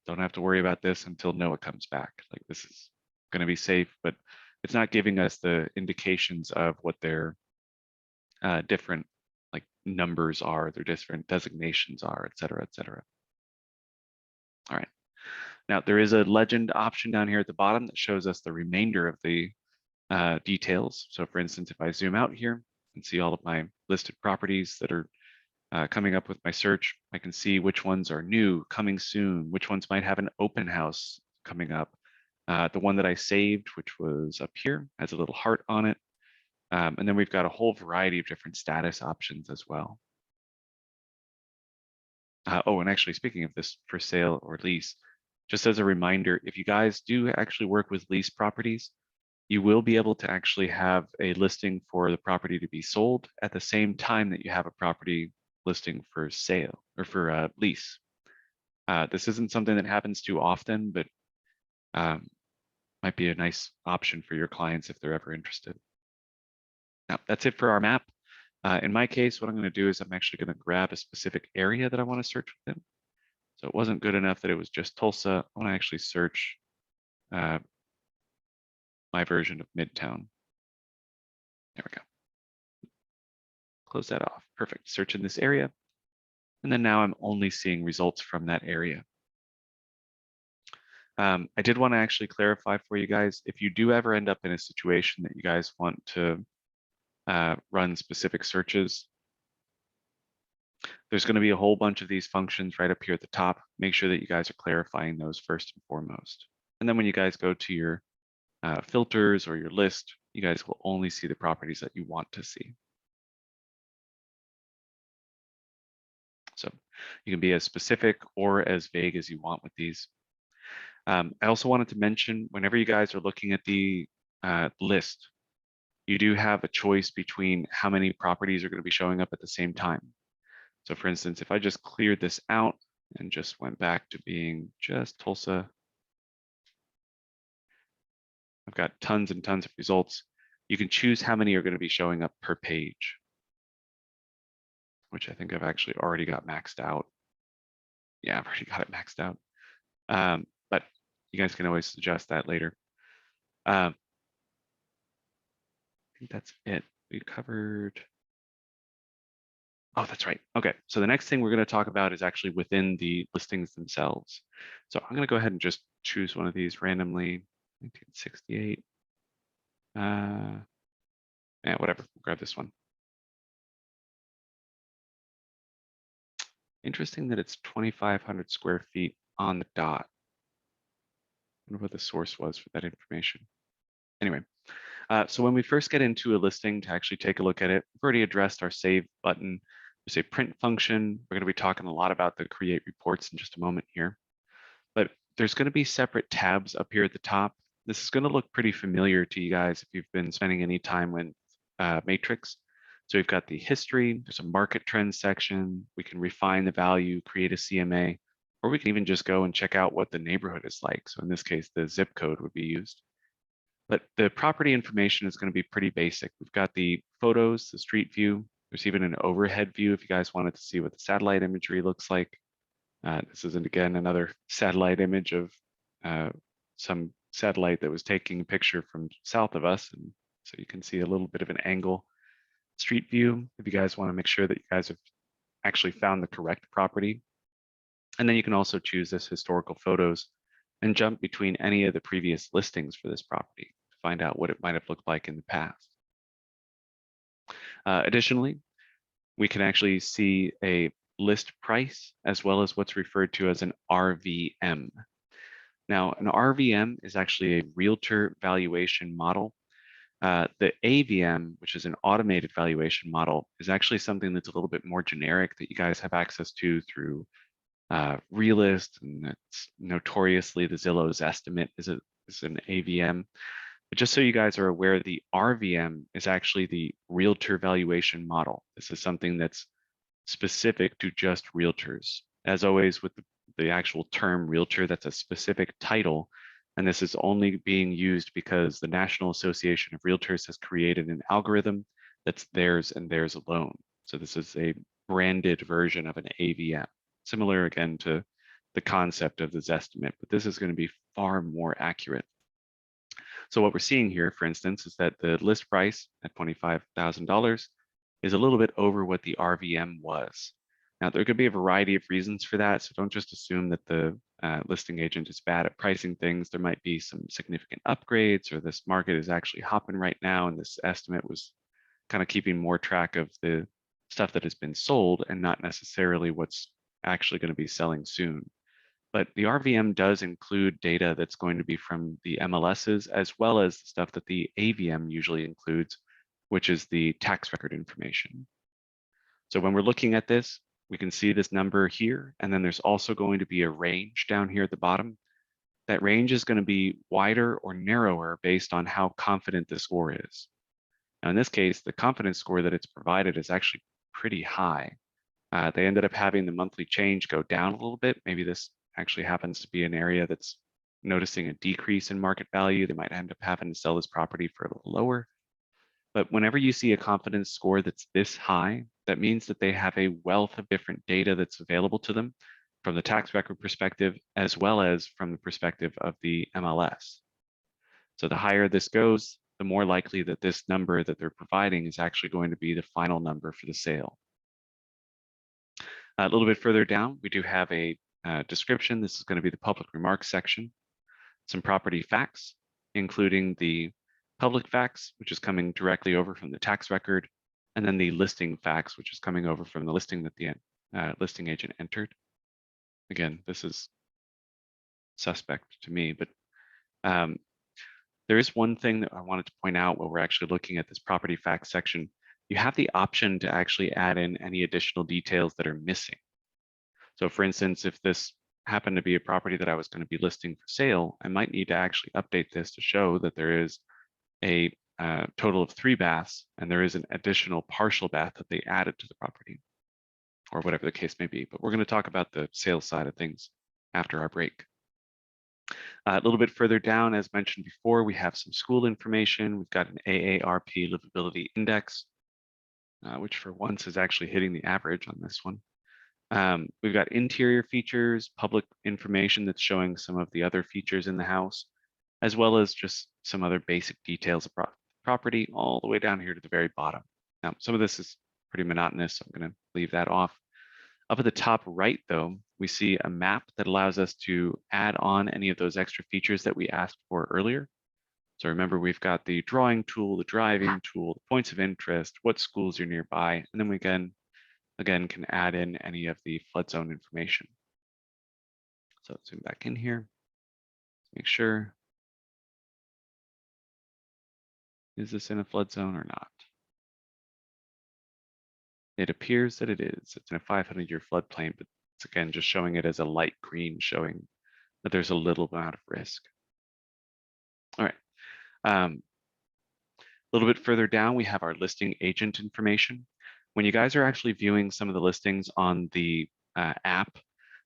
Don't have to worry about this until NOAA comes back. Like, this is going to be safe, but it's not giving us the indications of what their different like numbers are, their different designations are, et cetera, et cetera. All right. Now there is a legend option down here at the bottom that shows us the remainder of the details. So for instance, if I zoom out here and see all of my listed properties that are coming up with my search, I can see which ones are new, coming soon, which ones might have an open house coming up. The one that I saved, which was up here, has a little heart on it. And then we've got a whole variety of different status options as well. Oh, and actually, speaking of this for sale or lease, just as a reminder, if you guys do actually work with lease properties, you will be able to actually have a listing for the property to be sold at the same time that you have a property listing for sale or for lease. This isn't something that happens too often, but might be a nice option for your clients if they're ever interested. Now, that's it for our map. In my case, what I'm going to do is I'm actually going to grab a specific area that I want to search within. So it wasn't good enough that it was just Tulsa. I want to actually search my version of Midtown. There we go. Close that off. Perfect. Search in this area. And then now I'm only seeing results from that area. I did want to actually clarify for you guys, if you do ever end up in a situation that you guys want to run specific searches, there's going to be a whole bunch of these functions right up here at the top. Make sure that you guys are clarifying those first and foremost. And then when you guys go to your filters or your list, you guys will only see the properties that you want to see. So you can be as specific or as vague as you want with these. I also wanted to mention, whenever you guys are looking at the list, you do have a choice between how many properties are going to be showing up at the same time. So for instance, if I just cleared this out and just went back to being just Tulsa, I've got tons and tons of results. You can choose how many are going to be showing up per page, which I think I've actually already got maxed out. Yeah, I've already got it maxed out. But you guys can always adjust that later. I think that's it. We covered. Oh, that's right. Okay, so the next thing we're going to talk about is actually within the listings themselves. So I'm going to go ahead and just choose one of these randomly. 1968. Yeah, whatever. We'll grab this one. Interesting that it's 2,500 square feet on the dot. I wonder what the source was for that information. Anyway, so when we first get into a listing to actually take a look at it, we've already addressed our save button. There's a print function. We're going to be talking a lot about the create reports in just a moment here. But there's going to be separate tabs up here at the top. This is going to look pretty familiar to you guys if you've been spending any time with Matrix. So we've got the history, there's a market trend section. We can refine the value, create a CMA, or we can even just go and check out what the neighborhood is like. So in this case, the zip code would be used. But the property information is going to be pretty basic. We've got the photos, the street view. There's even an overhead view if you guys wanted to see what the satellite imagery looks like. This is, again, another satellite image of some satellite that was taking a picture from south of us. And so you can see a little bit of an angle. Street view, if you guys want to make sure that you guys have actually found the correct property. And then you can also choose this historical photos and jump between any of the previous listings for this property to find out what it might have looked like in the past. Additionally, we can actually see a list price as well as what's referred to as an RVM. Now, an RVM is actually a realtor valuation model. The AVM, which is an automated valuation model, is actually something that's a little bit more generic that you guys have access to through Realist, and it's notoriously the Zillow's estimate is an AVM. But just so you guys are aware, the RVM is actually the realtor valuation model. This is something that's specific to just realtors. As always, with the actual term realtor, that's a specific title And this is only being used because the National Association of Realtors has created an algorithm that's theirs and theirs alone. So this is a branded version of an AVM, similar again to the concept of the Zestimate, but this is going to be far more accurate. So what we're seeing here, for instance, is that the list price at $25,000 is a little bit over what the RVM was. Now, there could be a variety of reasons for that, so don't just assume that the listing agent is bad at pricing things. There might be some significant upgrades, or this market is actually hopping right now, and this estimate was kind of keeping more track of the stuff that has been sold and not necessarily what's actually going to be selling soon. But the RVM does include data that's going to be from the MLSs, as well as the stuff that the AVM usually includes, which is the tax record information. So when we're looking at this, we can see this number here, and then there's also going to be a range down here at the bottom. That range is going to be wider or narrower based on how confident the score is. Now, in this case, the confidence score that it's provided is actually pretty high. They ended up having the monthly change go down a little bit. Maybe this actually happens to be an area that's noticing a decrease in market value. They might end up having to sell this property for a little lower. But whenever you see a confidence score that's this high, that means that they have a wealth of different data that's available to them from the tax record perspective, as well as from the perspective of the MLS. So the higher this goes, the more likely that this number that they're providing is actually going to be the final number for the sale. A little bit further down, we do have a description. This is going to be the public remarks section. Some property facts, including the public facts, which is coming directly over from the tax record, and then the listing facts, which is coming over from the listing that the listing agent entered. Again, this is suspect to me, but there is one thing that I wanted to point out while we're actually looking at this property facts section. You have the option to actually add in any additional details that are missing. So for instance, if this happened to be a property that I was going to be listing for sale, I might need to actually update this to show that there is a total of 3 baths, and there is an additional partial bath that they added to the property, or whatever the case may be. But we're going to talk about the sales side of things after our break. A little bit further down, as mentioned before, we have some school information. We've got an AARP livability index, which for once is actually hitting the average on this one. We've got interior features, public information that's showing some of the other features in the house, as well as just some other basic details of property all the way down here to the very bottom. Now, some of this is pretty monotonous, so I'm going to leave that off. Up at the top right, though, we see a map that allows us to add on any of those extra features that we asked for earlier. So remember, we've got the drawing tool, the driving tool, the points of interest, what schools are nearby, and then we again can add in any of the flood zone information. So let's zoom back in here, make sure. Is this in a flood zone or not? It appears that it is. It's in a 500-year floodplain, but it's again just showing it as a light green, showing that there's a little amount of risk. All right. A little bit further down, we have our listing agent information. When you guys are actually viewing some of the listings on the app,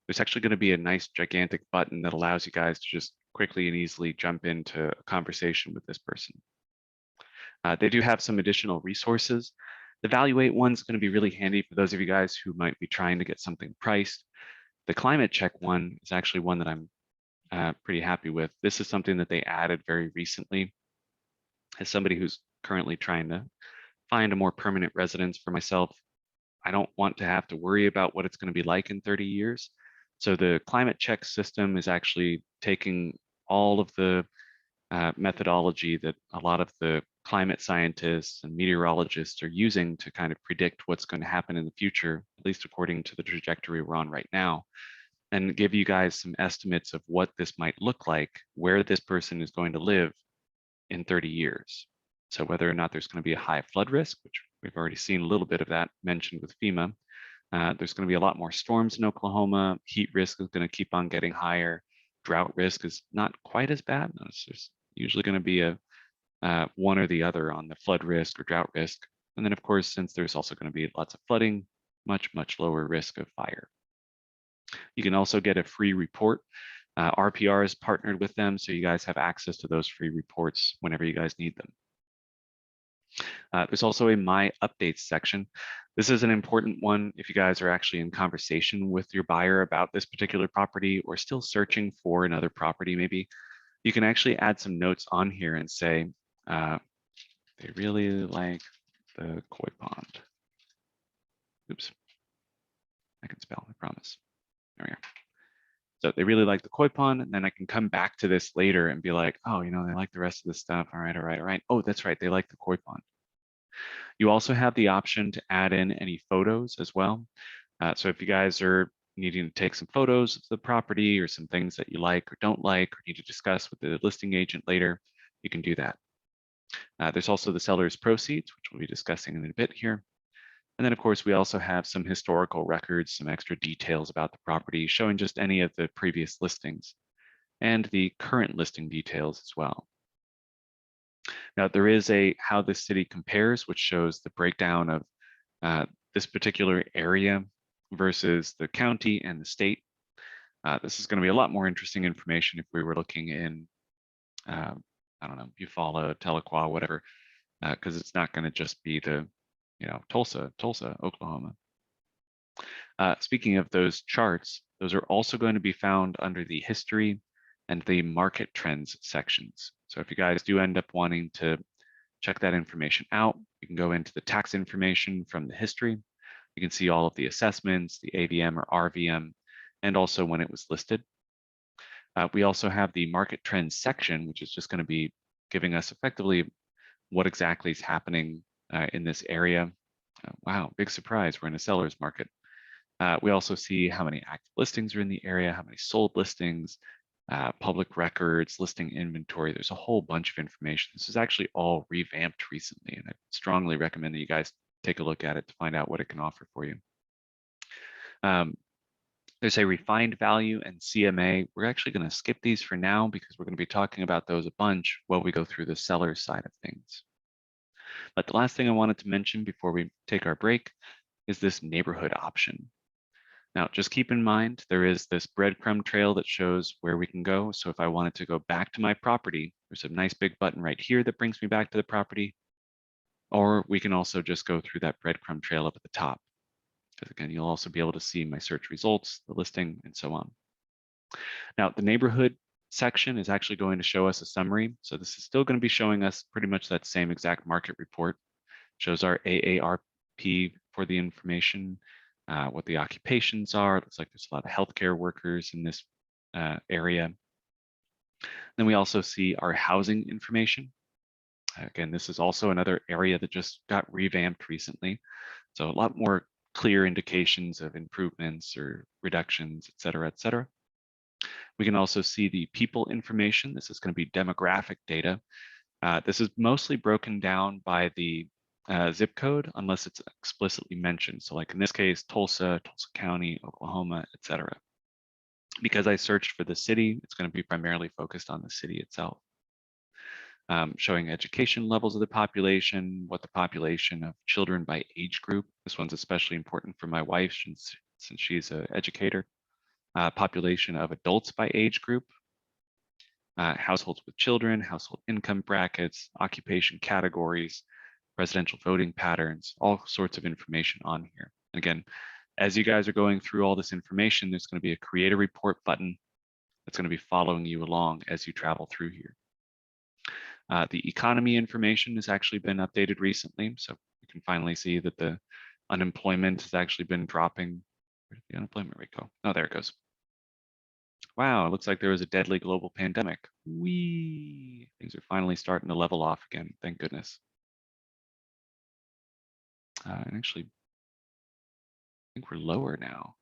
there's actually going to be a nice gigantic button that allows you guys to just quickly and easily jump into a conversation with this person. They do have some additional resources. The Evaluate one's going to be really handy for those of you guys who might be trying to get something priced. The Climate Check one is actually one that I'm pretty happy with. This is something that they added very recently. As somebody who's currently trying to find a more permanent residence for myself, I don't want to have to worry about what it's going to be like in 30 years. So the Climate Check system is actually taking all of the methodology that a lot of the climate scientists and meteorologists are using to kind of predict what's going to happen in the future, at least according to the trajectory we're on right now, and give you guys some estimates of what this might look like, where this person is going to live in 30 years. So whether or not there's going to be a high flood risk, which we've already seen a little bit of that mentioned with FEMA. There's going to be a lot more storms in Oklahoma. Heat risk is going to keep on getting higher. Drought risk is not quite as bad. There's usually going to be a one or the other on the flood risk or drought risk. And then of course, since there's also going to be lots of flooding, much lower risk of fire. You can also get a free report RPR is partnered with them, so you guys have access to those free reports whenever you guys need them. There's also a My Updates section. This is an important one if you guys are actually in conversation with your buyer about this particular property or still searching for another property maybe. You can actually add some notes on here and say, they really like the koi pond. Oops, I can spell, I promise. There we go. So they really like the koi pond, and then I can come back to this later and be like, oh, they like the rest of the stuff. All right, all right, all right. Oh, that's right, they like the koi pond. You also have the option to add in any photos as well. So if you guys are needing to take some photos of the property or some things that you like or don't like or need to discuss with the listing agent later, you can do that. There's also the seller's proceeds, which we'll be discussing in a bit here. And then, of course, we also have some historical records, some extra details about the property, showing just any of the previous listings and the current listing details as well. Now, there is a how this city compares, which shows the breakdown of this particular area versus the county and the state. This is going to be a lot more interesting information if we were looking in, I don't know, Eufaula, Tahlequah, whatever, because it's not going to just be the, Tulsa, Oklahoma. Speaking of those charts, those are also going to be found under the history and the market trends sections. So if you guys do end up wanting to check that information out, you can go into the tax information from the history. You can see all of the assessments, the AVM or RVM, and also when it was listed. We also have the market trends section, which is just going to be giving us effectively what exactly is happening in this area. Wow, big surprise, we're in a seller's market. We also see how many active listings are in the area, how many sold listings, public records, listing inventory. There's a whole bunch of information. This is actually all revamped recently, and I strongly recommend that you guys take a look at it to find out what it can offer for you. There's a refined value and CMA. We're actually going to skip these for now because we're going to be talking about those a bunch while we go through the seller side of things. But the last thing I wanted to mention before we take our break is this neighborhood option. Now, just keep in mind, there is this breadcrumb trail that shows where we can go. So if I wanted to go back to my property, there's a nice big button right here that brings me back to the property. Or we can also just go through that breadcrumb trail up at the top. Because again, you'll also be able to see my search results, the listing, and so on. Now, the neighborhood section is actually going to show us a summary. So this is still going to be showing us pretty much that same exact market report. Shows our AARP for the information, what the occupations are. It looks like there's a lot of healthcare workers in this area. Then we also see our housing information. Again, this is also another area that just got revamped recently. So a lot more clear indications of improvements or reductions, et cetera, et cetera. We can also see the people information. This is going to be demographic data. This is mostly broken down by the zip code, unless it's explicitly mentioned. So like in this case, Tulsa, Tulsa County, Oklahoma, et cetera. Because I searched for the city, it's going to be primarily focused on the city itself. Showing education levels of the population, what the population of children by age group. This one's especially important for my wife since she's an educator. Population of adults by age group. Households with children, household income brackets, occupation categories, presidential voting patterns, all sorts of information on here. Again, as you guys are going through all this information, there's going to be a create a report button that's going to be following you along as you travel through here. The economy information has actually been updated recently, so you can finally see that the unemployment has actually been dropping. Where did the unemployment rate go? Oh, there it goes. Wow, it looks like there was a deadly global pandemic. Whee! Things are finally starting to level off again, thank goodness. And actually, I think we're lower now.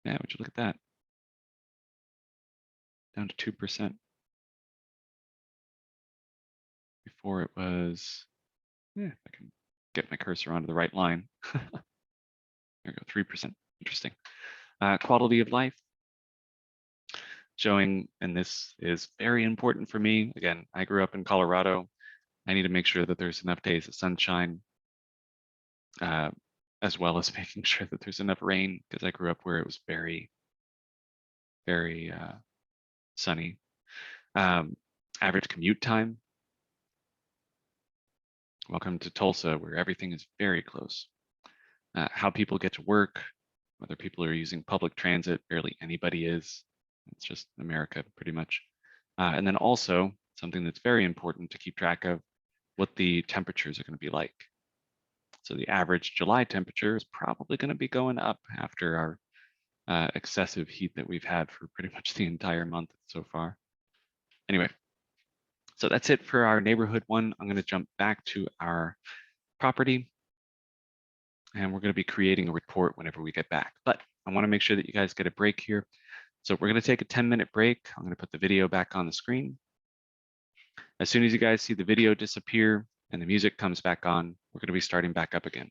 Yeah, would you look at that? Down to 2%. Before it was, yeah, I can get my cursor onto the right line. There we go, 3%. Interesting. Quality of life. Showing, and this is very important for me. Again, I grew up in Colorado. I need to make sure that there's enough days of sunshine, as well as making sure that there's enough rain, because I grew up where it was very, very sunny. Average commute time. Welcome to Tulsa, where everything is very close. How people get to work, whether people are using public transit, barely anybody is. It's just America, pretty much. And then also, something that's very important to keep track of, what the temperatures are going to be like. So the average July temperature is probably going to be going up after our excessive heat that we've had for pretty much the entire month so far. Anyway, so that's it for our neighborhood one. I'm going to jump back to our property, and we're going to be creating a report whenever we get back. But I want to make sure that you guys get a break here. So we're going to take a 10-minute break. I'm going to put the video back on the screen. As soon as you guys see the video disappear and the music comes back on, we're going to be starting back up again.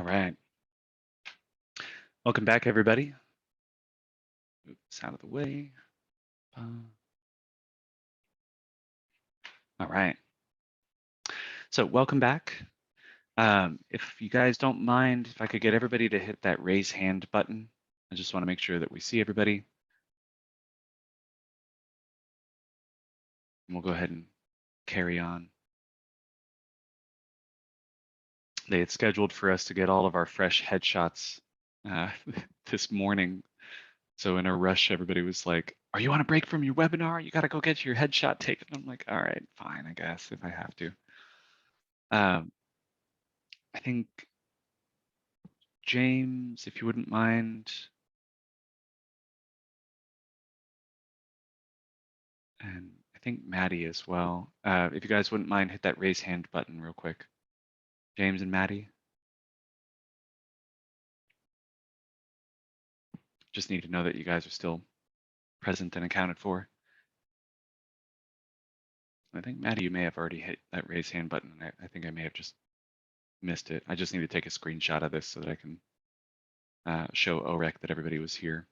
right. Welcome back, everybody. Move this out of the way. All right. So welcome back. If you guys don't mind, if I could get everybody to hit that raise hand button. I just want to make sure that we see everybody. And we'll go ahead and carry on. They had scheduled for us to get all of our fresh headshots this morning. So in a rush, everybody was like, "Are you on a break from your webinar? You got to go get your headshot taken." I'm like, "All right, fine, I guess if I have to." I think James, if you wouldn't mind, and I think Maddie as well. If you guys wouldn't mind, hit that raise hand button real quick. James and Maddie. Just need to know that you guys are still present and accounted for. I think Maddie, you may have already hit that raise hand button. I think I may have just missed it. I just need to take a screenshot of this so that I can show OREC that everybody was here.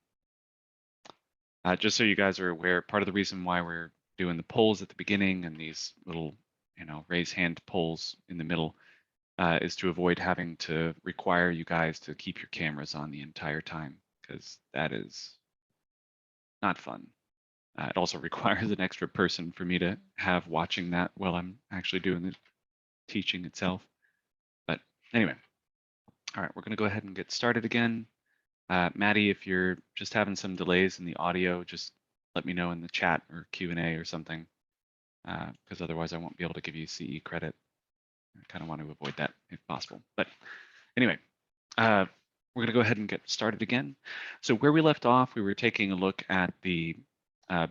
Just so you guys are aware, part of the reason why we're doing the polls at the beginning and these little, raise hand polls in the middle is to avoid having to require you guys to keep your cameras on the entire time, because that is not fun. It also requires an extra person for me to have watching that while I'm actually doing the teaching itself. But anyway, all right, we're going to go ahead and get started again. Maddie, if you're just having some delays in the audio, just let me know in the chat or Q&A or something, because otherwise I won't be able to give you CE credit. I kind of want to avoid that if possible. But anyway, we're going to go ahead and get started again. So where we left off, we were taking a look at the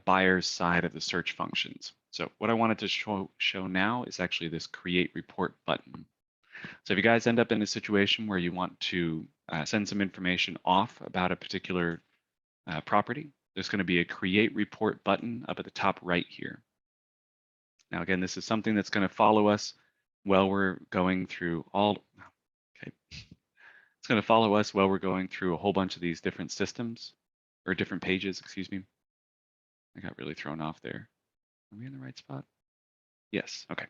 buyer's side of the search functions. So what I wanted to show now is actually this create report button. So if you guys end up in a situation where you want to send some information off about a particular property, there's going to be a create report button up at the top right here. Now, again, this is something that's going to follow us while we're going through it's going to follow us while we're going through a whole bunch of these different systems, or different pages, excuse me. I got really thrown off there. Are we in the right spot? Yes, okay.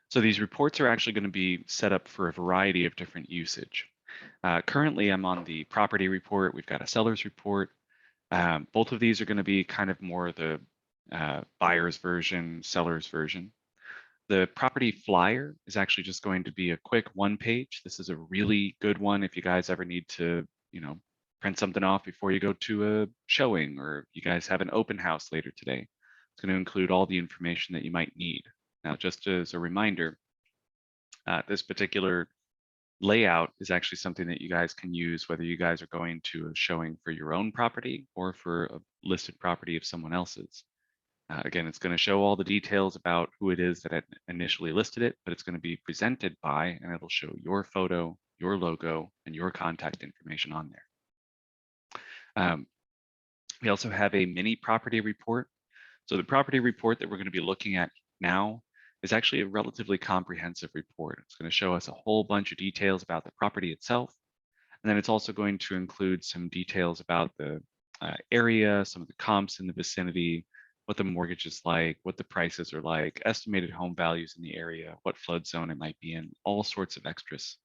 So these reports are actually going to be set up for a variety of different usage. Currently, I'm on the property report. We've got a seller's report. Both of these are going to be kind of more the buyer's version, seller's version. The property flyer is actually just going to be a quick one page. This is a really good one if you guys ever need to, print something off before you go to a showing, or you guys have an open house later today. It's going to include all the information that you might need. Now, just as a reminder, this particular layout is actually something that you guys can use whether you guys are going to a showing for your own property or for a listed property of someone else's. Again, it's going to show all the details about who it is that initially listed it, but it's going to be presented by, and it'll show your photo, your logo, and your contact information on there. We also have a mini property report. So the property report that we're going to be looking at now is actually a relatively comprehensive report. It's going to show us a whole bunch of details about the property itself. And then it's also going to include some details about the area, some of the comps in the vicinity, what the mortgage is like, what the prices are like, estimated home values in the area, what flood zone it might be in, all sorts of extras.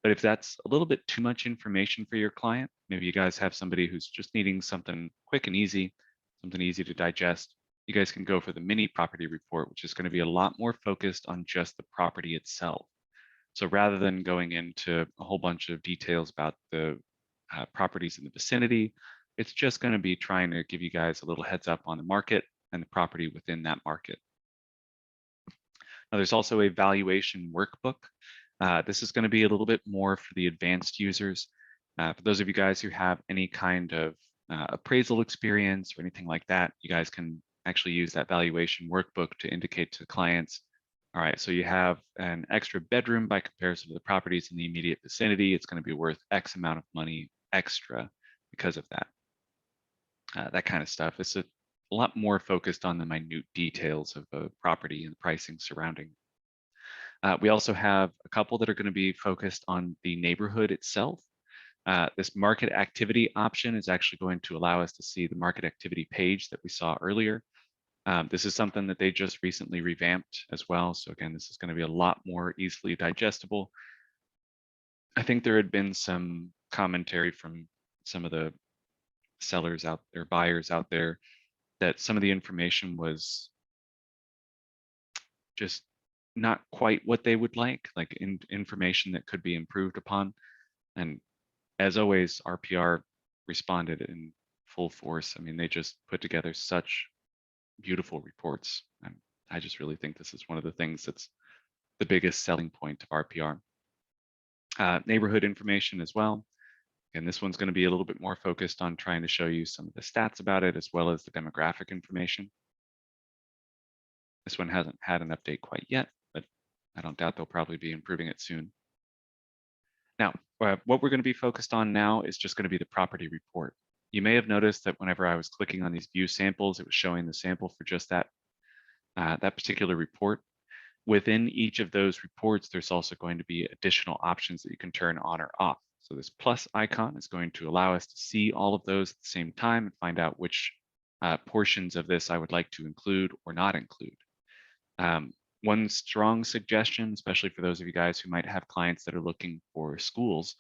But if that's a little bit too much information for your client, maybe you guys have somebody who's just needing something quick and easy, something easy to digest, you guys can go for the mini property report, which is going to be a lot more focused on just the property itself. So rather than going into a whole bunch of details about the properties in the vicinity, it's just going to be trying to give you guys a little heads up on the market and the property within that market. Now, there's also a valuation workbook. This is going to be a little bit more for the advanced users. For those of you guys who have any kind of appraisal experience or anything like that, you guys can actually use that valuation workbook to indicate to clients, all right, so you have an extra bedroom by comparison to the properties in the immediate vicinity. It's going to be worth X amount of money extra because of that. That kind of stuff. It's a lot more focused on the minute details of a property and the pricing surrounding. We also have a couple that are going to be focused on the neighborhood itself. This market activity option is actually going to allow us to see the market activity page that we saw earlier. This is something that they just recently revamped as well. So again, this is going to be a lot more easily digestible. I think there had been some commentary from some of the sellers out there, buyers out there, that some of the information was just not quite what they would like information that could be improved upon. And as always, RPR responded in full force. I mean, they just put together such beautiful reports. And I just really think this is one of the things that's the biggest selling point of RPR. Neighborhood information as well. And this one's going to be a little bit more focused on trying to show you some of the stats about it, as well as the demographic information. This one hasn't had an update quite yet, but I don't doubt they'll probably be improving it soon. Now, what we're going to be focused on now is just going to be the property report. You may have noticed that whenever I was clicking on these view samples, it was showing the sample for just that particular report. Within each of those reports, there's also going to be additional options that you can turn on or off. So this plus icon is going to allow us to see all of those at the same time and find out which portions of this I would like to include or not include. One strong suggestion, especially for those of you guys who might have clients that are looking for schools,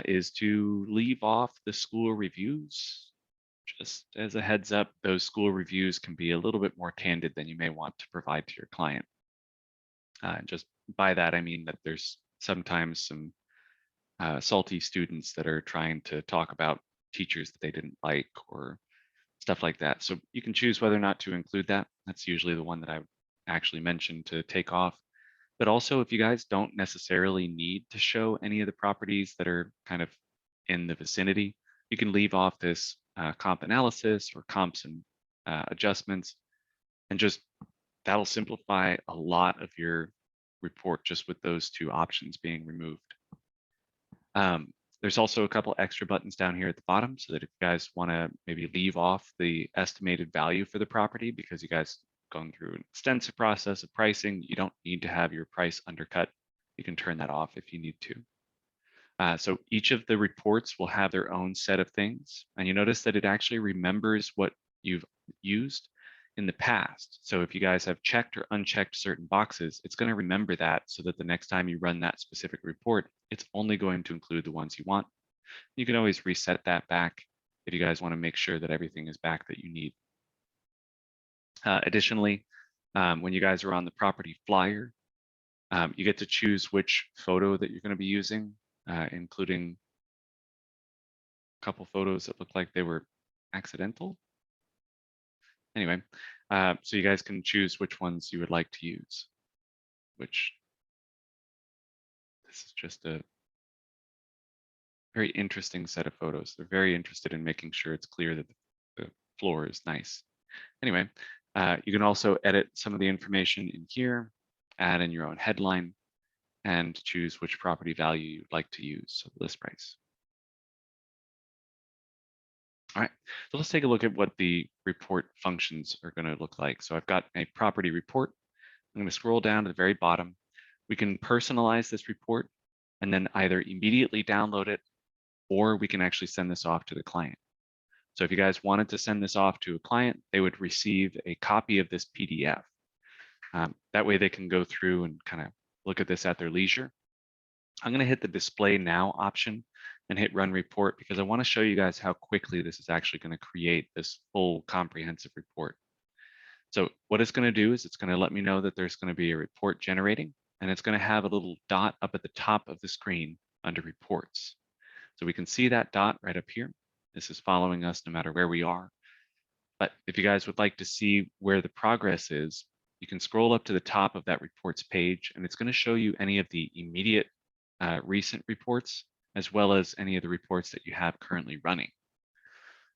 is to leave off the school reviews. Just as a heads up, those school reviews can be a little bit more candid than you may want to provide to your client. Just by that, I mean that there's sometimes some salty students that are trying to talk about teachers that they didn't like or stuff like that. So you can choose whether or not to include that. That's usually the one that I actually mentioned to take off. But also, if you guys don't necessarily need to show any of the properties that are kind of in the vicinity, you can leave off this comp analysis or comps and adjustments, and just that'll simplify a lot of your report just with those two options being removed. There's also a couple extra buttons down here at the bottom so that if you guys want to maybe leave off the estimated value for the property because you guys going through an extensive process of pricing, you don't need to have your price undercut. You can turn that off if you need to. So each of the reports will have their own set of things. And you notice that it actually remembers what you've used in the past. So if you guys have checked or unchecked certain boxes, it's going to remember that so that the next time you run that specific report, it's only going to include the ones you want. You can always reset that back if you guys want to make sure that everything is back that you need. Additionally, when you guys are on the property flyer, you get to choose which photo that you're going to be using, including a couple photos that look like they were accidental. Anyway, so you guys can choose which ones you would like to use, which this is just a very interesting set of photos. They're very interested in making sure it's clear that the floor is nice. Anyway, you can also edit some of the information in here, add in your own headline, and choose which property value you'd like to use, so the list price. All right, so let's take a look at what the report functions are going to look like. So I've got a property report. I'm going to scroll down to the very bottom. We can personalize this report and then either immediately download it, or we can actually send this off to the client. So if you guys wanted to send this off to a client, they would receive a copy of this PDF. That way they can go through and kind of look at this at their leisure. I'm going to hit the display now option and hit run report because I want to show you guys how quickly this is actually going to create this full comprehensive report. So what it's going to do is it's going to let me know that there's going to be a report generating, and it's going to have a little dot up at the top of the screen under reports. So we can see that dot right up here. This is following us no matter where we are. But if you guys would like to see where the progress is, you can scroll up to the top of that reports page, and it's going to show you any of the immediate recent reports, as well as any of the reports that you have currently running.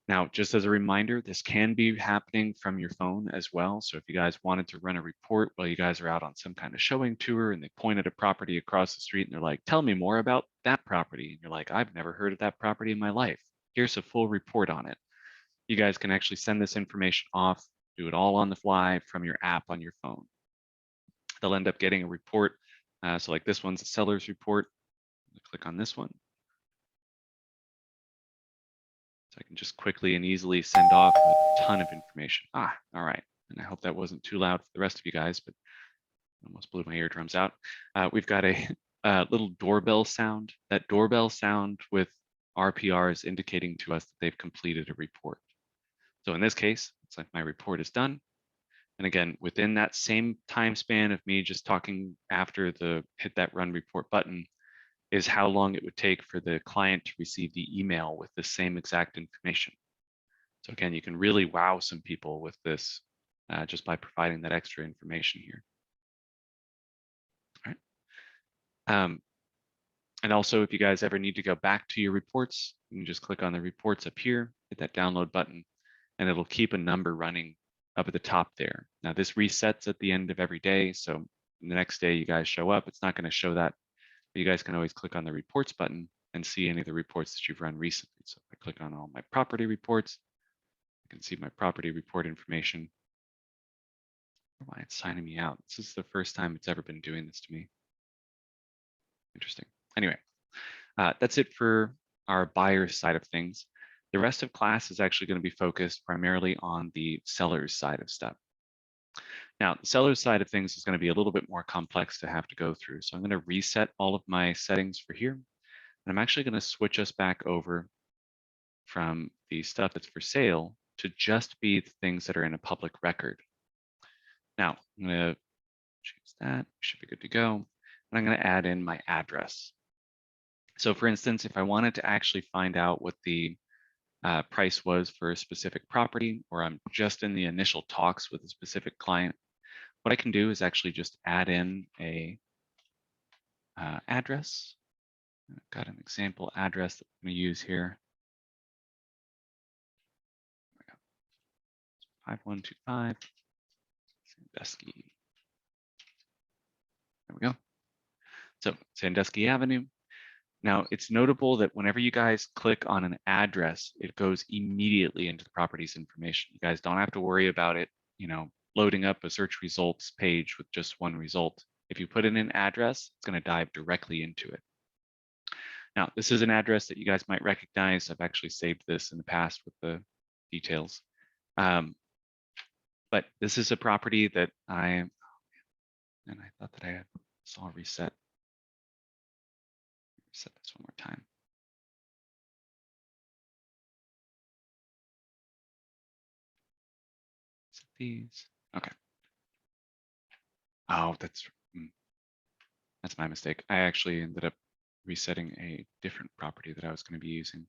Now, just as a reminder, this can be happening from your phone as well. So if you guys wanted to run a report while you guys are out on some kind of showing tour and they point at a property across the street and they're like, tell me more about that property. And you're like, I've never heard of that property in my life. Here's a full report on it. You guys can actually send this information off, do it all on the fly from your app on your phone. They'll end up getting a report So like this one's a seller's report. Click on this one. So I can just quickly and easily send off a ton of information. All right. And I hope that wasn't too loud for the rest of you guys, but almost blew my eardrums out. We've got a little doorbell sound. That doorbell sound with RPR is indicating to us that they've completed a report. So in this case, it's like my report is done. And again, within that same time span of me just talking after the hit that run report button is how long it would take for the client to receive the email with the same exact information. So again, you can really wow some people with this just by providing that extra information here. All right. And also, if you guys ever need to go back to your reports, you can just click on the reports up here, hit that download button, and it'll keep a number running up at the top there. Now this resets at the end of every day. So the next day you guys show up, it's not going to show that, but you guys can always click on the reports button and see any of the reports that you've run recently. So if I click on all my property reports, I can see my property report information. Why it's signing me out. This is the first time it's ever been doing this to me. Interesting. Anyway, that's it for our buyer side of things. The rest of class is actually going to be focused primarily on the seller's side of stuff. Now, the seller's side of things is going to be a little bit more complex to have to go through. So I'm going to reset all of my settings for here. And I'm actually going to switch us back over from the stuff that's for sale to just be the things that are in a public record. Now, I'm going to choose that. Should be good to go. And I'm going to add in my address. So for instance, if I wanted to actually find out what the price was for a specific property, or I'm just in the initial talks with a specific client, what I can do is actually just add in a address. I've got an example address that I'm going to use here. 5125 Sandusky. There we go. So Sandusky Avenue. Now it's notable that whenever you guys click on an address, it goes immediately into the property's information. You guys don't have to worry about it, loading up a search results page with just one result. If you put in an address, it's going to dive directly into it. Now, this is an address that you guys might recognize. I've actually saved this in the past with the details. But this is a property that I thought that I saw reset. Reset this one more time. Set these. Okay. Oh, that's my mistake. I actually ended up resetting a different property that I was going to be using.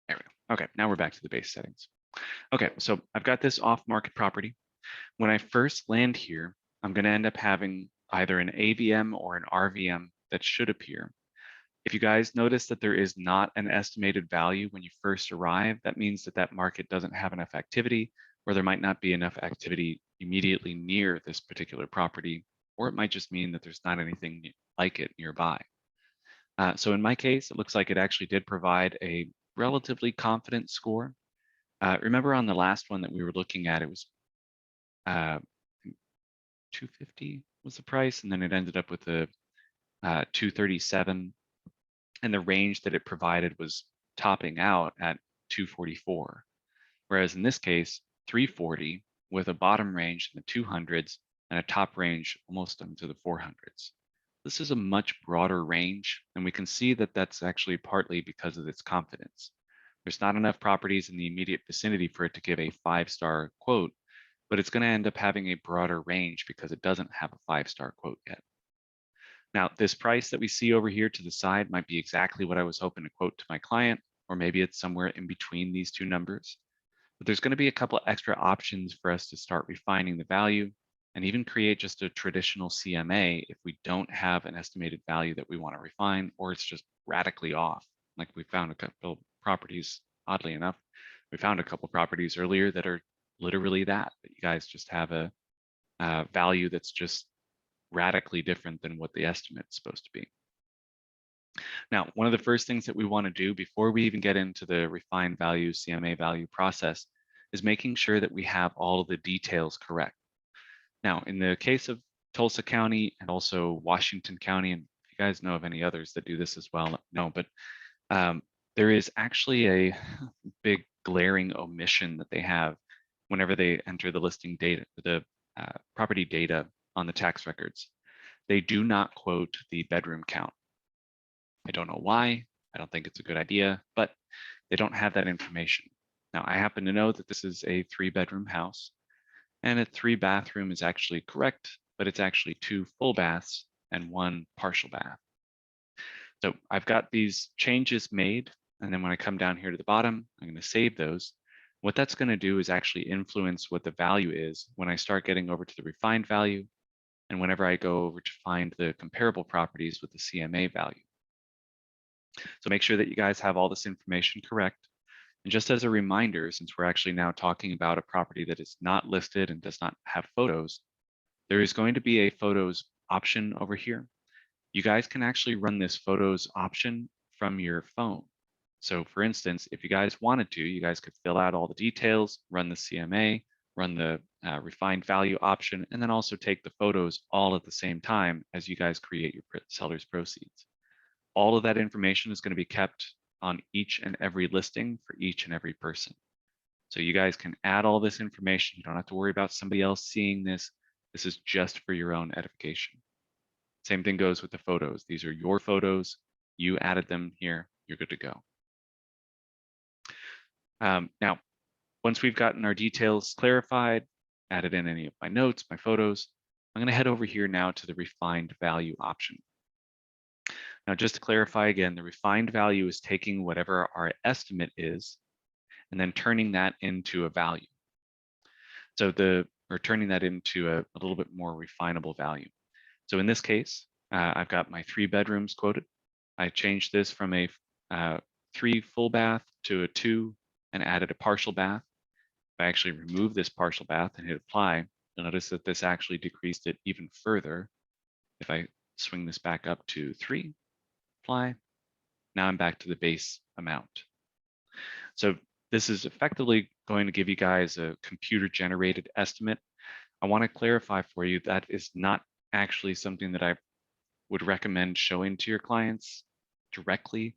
There we go. Okay, now we're back to the base settings. Okay, so I've got this off-market property. When I first land here, I'm going to end up having either an AVM or an RVM that should appear. If you guys notice that there is not an estimated value when you first arrive, that means that that market doesn't have enough activity, or there might not be enough activity immediately near this particular property, or it might just mean that there's not anything like it nearby. So in my case, it looks like it actually did provide a relatively confident score. Remember on the last one that we were looking at, it was 250 was the price, and then it ended up with a 237, and the range that it provided was topping out at 244. Whereas in this case, 340 with a bottom range in the 200s and a top range almost into the 400s. This is a much broader range, and we can see that that's actually partly because of its confidence. There's not enough properties in the immediate vicinity for it to give a 5-star quote, but it's going to end up having a broader range because it doesn't have a 5-star quote yet. Now, this price that we see over here to the side might be exactly what I was hoping to quote to my client, or maybe it's somewhere in between these two numbers. But there's going to be a couple of extra options for us to start refining the value and even create just a traditional CMA if we don't have an estimated value that we want to refine, or it's just radically off. Like we found a couple properties, oddly enough, we found a couple properties earlier that are literally that you guys just have a value that's just radically different than what the estimate is supposed to be. Now, one of the first things that we want to do before we even get into the refined value, CMA value process is making sure that we have all of the details correct. Now, in the case of Tulsa County and also Washington County, and if you guys know of any others that do this as well, no, but there is actually a big glaring omission that they have whenever they enter the listing data, the property data on the tax records. They do not quote the bedroom count. I don't know why. I don't think it's a good idea, but they don't have that information. Now, I happen to know that this is a 3-bedroom house, and a 3-bathroom is actually correct, but it's actually 2 full baths and 1 partial bath. So I've got these changes made, and then when I come down here to the bottom, I'm going to save those. What that's going to do is actually influence what the value is when I start getting over to the refined value, and whenever I go over to find the comparable properties with the CMA value. So make sure that you guys have all this information correct. And just as a reminder, since we're actually now talking about a property that is not listed and does not have photos, there is going to be a photos option over here. You guys can actually run this photos option from your phone. So for instance, if you guys wanted to, you guys could fill out all the details, run the CMA, run the refined value option, and then also take the photos all at the same time as you guys create your seller's proceeds. All of that information is going to be kept on each and every listing for each and every person. So you guys can add all this information. You don't have to worry about somebody else seeing this. This is just for your own edification. Same thing goes with the photos. These are your photos. You added them here. You're good to go. Now, once we've gotten our details clarified, added in any of my notes, my photos, I'm going to head over here now to the refined value option. Now, just to clarify again, the refined value is taking whatever our estimate is and then turning that into a value. So we're turning that into a little bit more refinable value. So in this case, I've got my 3 bedrooms quoted. I changed this from a 3 full bath to a 2 and added a partial bath. If I actually remove this partial bath and hit apply, you'll notice that this actually decreased it even further. If I swing this back up to 3, apply, now I'm back to the base amount. So this is effectively going to give you guys a computer generated estimate. I want to clarify for you that is not actually something that I would recommend showing to your clients directly,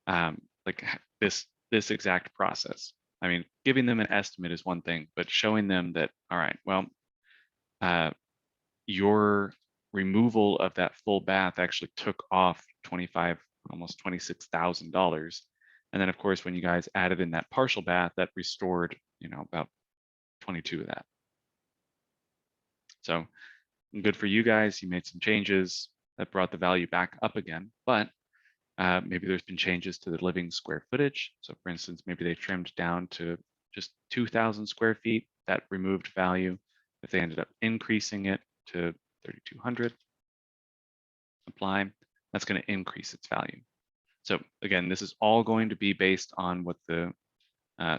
like this exact process. I mean, giving them an estimate is one thing, but showing them that, all right, well, your removal of that full bath actually took off almost $26,000. And then of course, when you guys added in that partial bath, that restored, about 22 of that. So good for you guys. You made some changes that brought the value back up again, but maybe there's been changes to the living square footage. So for instance, maybe they trimmed down to just 2,000 square feet, that removed value. If they ended up increasing it to 3,200, apply, that's going to increase its value. So again, this is all going to be based on what the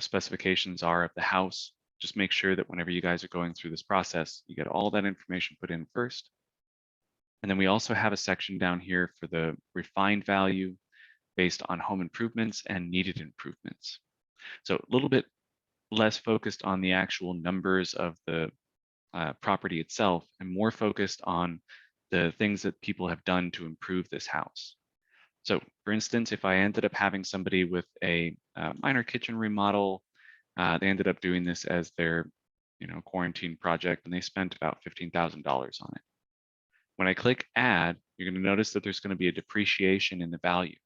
specifications are of the house. Just make sure that whenever you guys are going through this process, you get all that information put in first. And then we also have a section down here for the refined value based on home improvements and needed improvements. So a little bit less focused on the actual numbers of the property itself and more focused on the things that people have done to improve this house. So for instance, if I ended up having somebody with a minor kitchen remodel, they ended up doing this as their quarantine project, and they spent about $15,000 on it. When I click add, you're going to notice that there's going to be a depreciation in the value.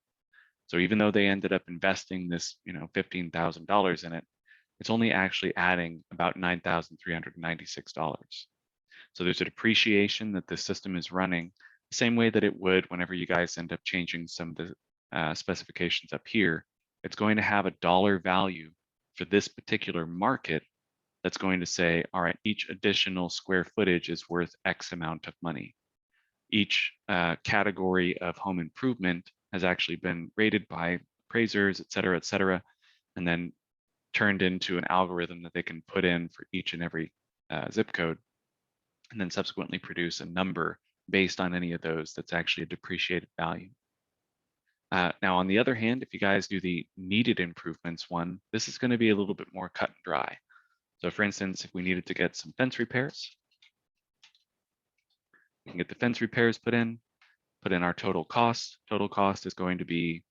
So even though they ended up investing this $15,000 in it, it's only actually adding about $9,396. So there's a depreciation that the system is running the same way that it would whenever you guys end up changing some of the specifications up here. It's going to have a dollar value for this particular market that's going to say, all right, each additional square footage is worth X amount of money. Each category of home improvement has actually been rated by appraisers, et cetera, and then turned into an algorithm that they can put in for each and every zip code, and then subsequently produce a number based on any of those that's actually a depreciated value. Now, on the other hand, if you guys do the needed improvements one, this is going to be a little bit more cut and dry. So for instance, if we needed to get some fence repairs, We can get the fence repairs put in our total cost. Total cost is going to be,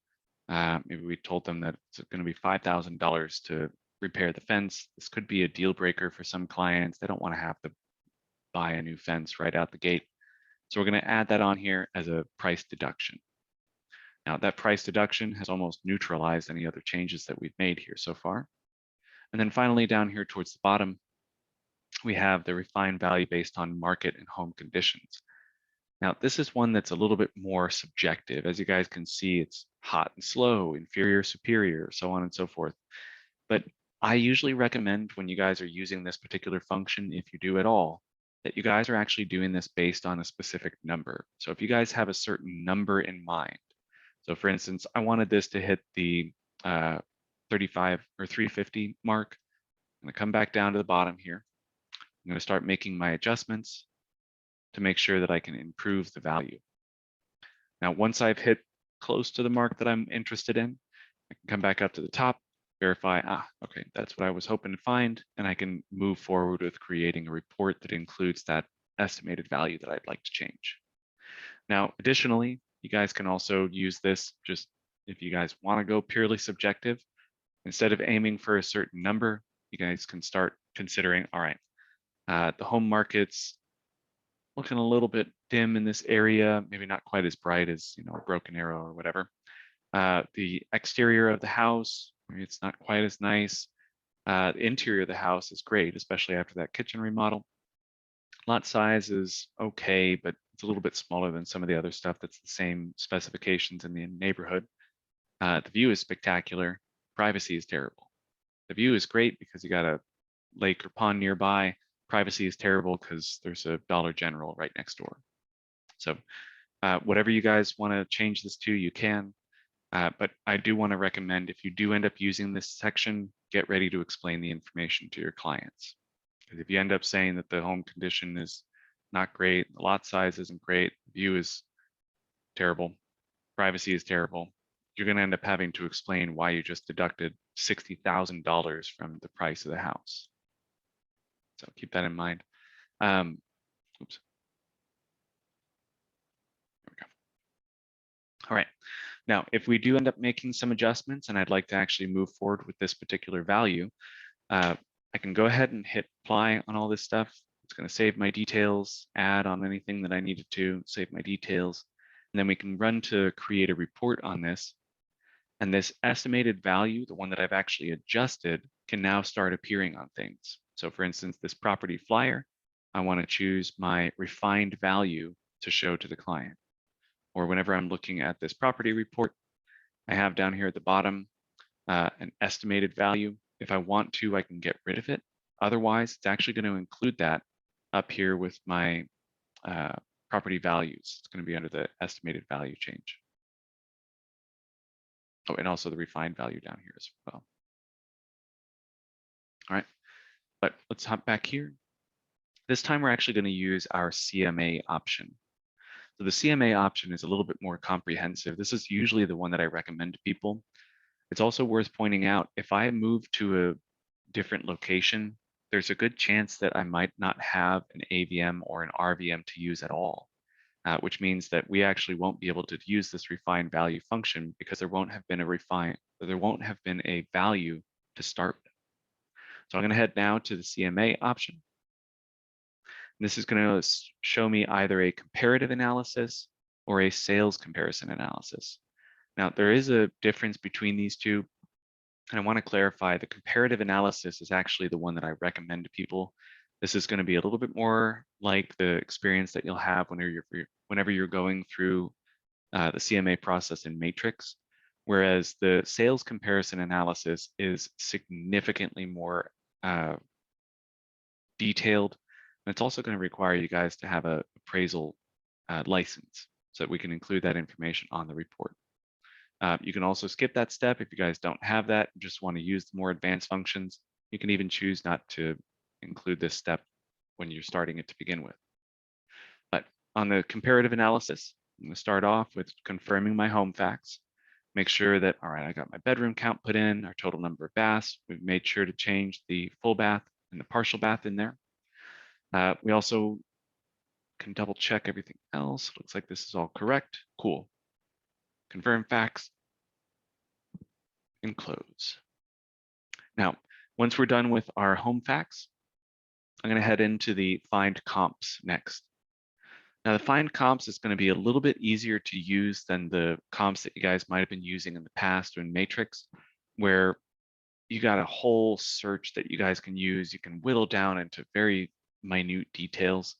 maybe we told them that it's going to be $5,000 to repair the fence. This could be a deal breaker for some clients. They don't want to have to buy a new fence right out the gate. So we're going to add that on here as a price deduction. Now that price deduction has almost neutralized any other changes that we've made here so far. And then finally down here towards the bottom, we have the refined value based on market and home conditions. Now this is one that's a little bit more subjective. As you guys can see, it's hot and slow, inferior, superior, so on and so forth. But I usually recommend when you guys are using this particular function, if you do at all, that you guys are actually doing this based on a specific number. So if you guys have a certain number in mind, so for instance, I wanted this to hit the 35 or 350 mark. I'm going to come back down to the bottom here. I'm going to start making my adjustments to make sure that I can improve the value. Now, once I've hit close to the mark that I'm interested in, I can come back up to the top, verify, okay, that's what I was hoping to find, and I can move forward with creating a report that includes that estimated value that I'd like to change. Now, additionally, you guys can also use this just if you guys want to go purely subjective. Instead of aiming for a certain number, you guys can start considering, all right, the home market's looking a little bit dim in this area, maybe not quite as bright as, you know, a broken arrow or whatever. The exterior of the house, maybe it's not quite as nice. The interior of the house is great, especially after that kitchen remodel. Lot size is okay, but it's a little bit smaller than some of the other stuff that's the same specifications in the neighborhood. The view is spectacular. Privacy is terrible. The view is great because you got a lake or pond nearby. Privacy is terrible because there's a Dollar General right next door. So whatever you guys want to change this to, you can. But I do want to recommend if you do end up using this section, get ready to explain the information to your clients. Because if you end up saying that the home condition is not great, the lot size isn't great, the view is terrible, privacy is terrible, you're going to end up having to explain why you just deducted $60,000 from the price of the house. So keep that in mind. Oops. There we go. All right. Now, if we do end up making some adjustments and I'd like to actually move forward with this particular value, I can go ahead and hit apply on all this stuff. It's going to save my details, add on anything that I needed to, save my details, and then we can run to create a report on this. And this estimated value, the one that I've actually adjusted, can now start appearing on things. So for instance, this property flyer, I want to choose my refined value to show to the client. Or whenever I'm looking at this property report, I have down here at the bottom an estimated value. If I want to, I can get rid of it. Otherwise, it's actually going to include that up here with my property values. It's going to be under the estimated value change. Oh, and also the refined value down here as well. All right, but let's hop back here. This time we're actually going to use our CMA option. So the CMA option is a little bit more comprehensive. This is usually the one that I recommend to people. It's also worth pointing out, if I move to a different location, there's a good chance that I might not have an AVM or an RVM to use at all, which means that we actually won't be able to use this refined value function because there won't have been a value to start with. So I'm going to head now to the CMA option. And this is going to show me either a comparative analysis or a sales comparison analysis. Now, there is a difference between these two, and I want to clarify the comparative analysis is actually the one that I recommend to people. This is going to be a little bit more like the experience that you'll have whenever you're going through the CMA process in Matrix, whereas the sales comparison analysis is significantly more detailed, and it's also going to require you guys to have an appraisal license so that we can include that information on the report. You can also skip that step if you guys don't have that and just want to use the more advanced functions. You can even choose not to include this step when you're starting it to begin with. But on the comparative analysis, I'm going to start off with confirming my home facts. Make sure that, all right, I got my bedroom count put in, our total number of baths. We've made sure to change the full bath and the partial bath in there. We also can double check everything else. Looks like this is all correct. Cool. Confirm facts and close. Now, once we're done with our home facts, I'm going to head into the find comps next. Now, the find comps is going to be a little bit easier to use than the comps that you guys might have been using in the past or in Matrix, where you got a whole search that you guys can use. You can whittle down into very minute details.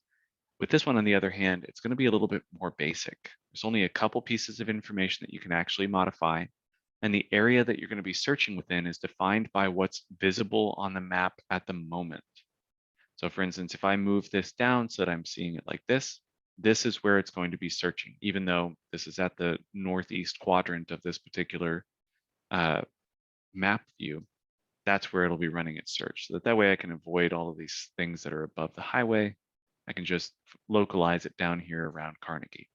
With this one, on the other hand, it's going to be a little bit more basic. There's only a couple pieces of information that you can actually modify. And the area that you're going to be searching within is defined by what's visible on the map at the moment. So for instance, if I move this down so that I'm seeing it like this is where it's going to be searching, even though this is at the northeast quadrant of this particular map view. That's where it'll be running its search. So that way I can avoid all of these things that are above the highway. I can just localize it down here around Carnegie.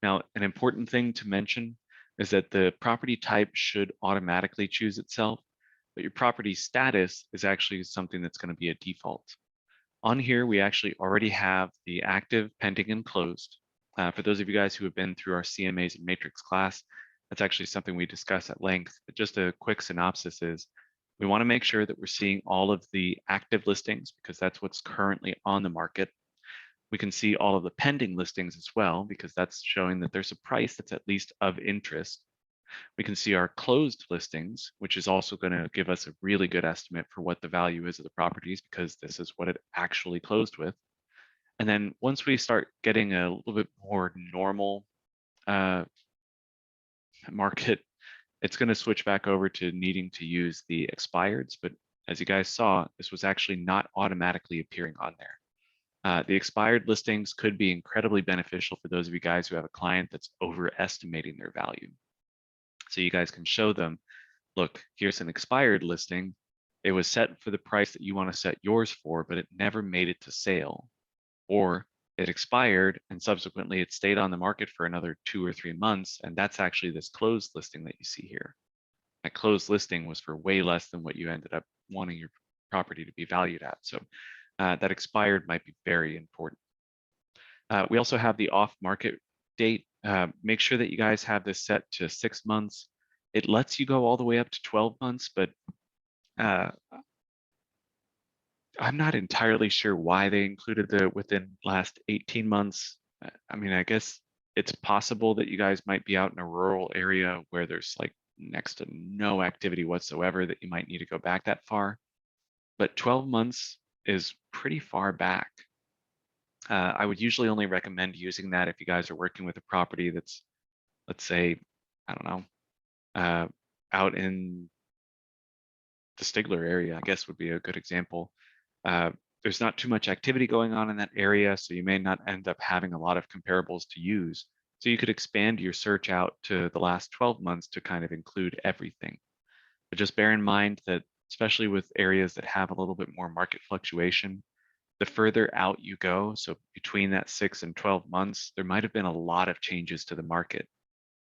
Now, an important thing to mention is that the property type should automatically choose itself, but your property status is actually something that's going to be a default. On here, we actually already have the active, pending, and closed. For those of you guys who have been through our CMAs and Matrix class, that's actually something we discuss at length. But just a quick synopsis is we want to make sure that we're seeing all of the active listings because that's what's currently on the market. We can see all of the pending listings as well because that's showing that there's a price that's at least of interest. We can see our closed listings, which is also going to give us a really good estimate for what the value is of the properties because this is what it actually closed with. And then once we start getting a little bit more normal market, it's going to switch back over to needing to use the expireds. But as you guys saw, this was actually not automatically appearing on there. The expired listings could be incredibly beneficial for those of you guys who have a client that's overestimating their value. So you guys can show them, look, here's an expired listing. It was set for the price that you want to set yours for, but it never made it to sale. Or it expired and subsequently it stayed on the market for another 2 or 3 months. And that's actually this closed listing that you see here. That closed listing was for way less than what you ended up wanting your property to be valued at. So that expired might be very important. We also have the off market date. Make sure that you guys have this set to 6 months. It lets you go all the way up to 12 months, but I'm not entirely sure why they included the within last 18 months. I mean, I guess it's possible that you guys might be out in a rural area where there's like next to no activity whatsoever that you might need to go back that far. But 12 months is pretty far back. I would usually only recommend using that if you guys are working with a property that's, let's say, I don't know, out in the Stigler area, I guess would be a good example. There's not too much activity going on in that area, so you may not end up having a lot of comparables to use. So you could expand your search out to the last 12 months to kind of include everything. But just bear in mind that, especially with areas that have a little bit more market fluctuation, the further out you go, so between that 6 and 12 months, there might have been a lot of changes to the market.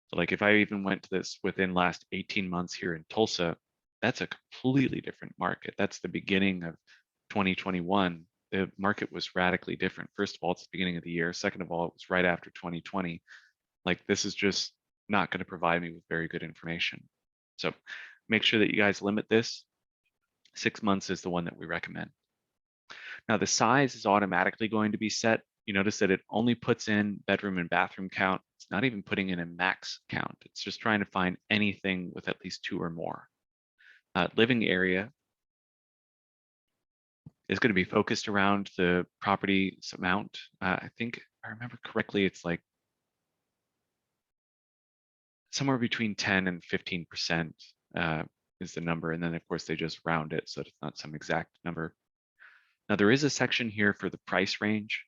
So like if I even went to this within last 18 months here in Tulsa, that's a completely different market. That's the beginning of 2021. The market was radically different. First of all, it's the beginning of the year. Second of all, it was right after 2020. Like this is just not going to provide me with very good information. So make sure that you guys limit this. 6 months is the one that we recommend. Now the size is automatically going to be set. You notice that it only puts in bedroom and bathroom count. It's not even putting in a max count. It's just trying to find anything with at least 2 or more. Living area is going to be focused around the property's amount. I think if I remember correctly, it's like somewhere between 10 and 15% is the number. And then of course they just round it so it's not some exact number. Now there is a section here for the price range.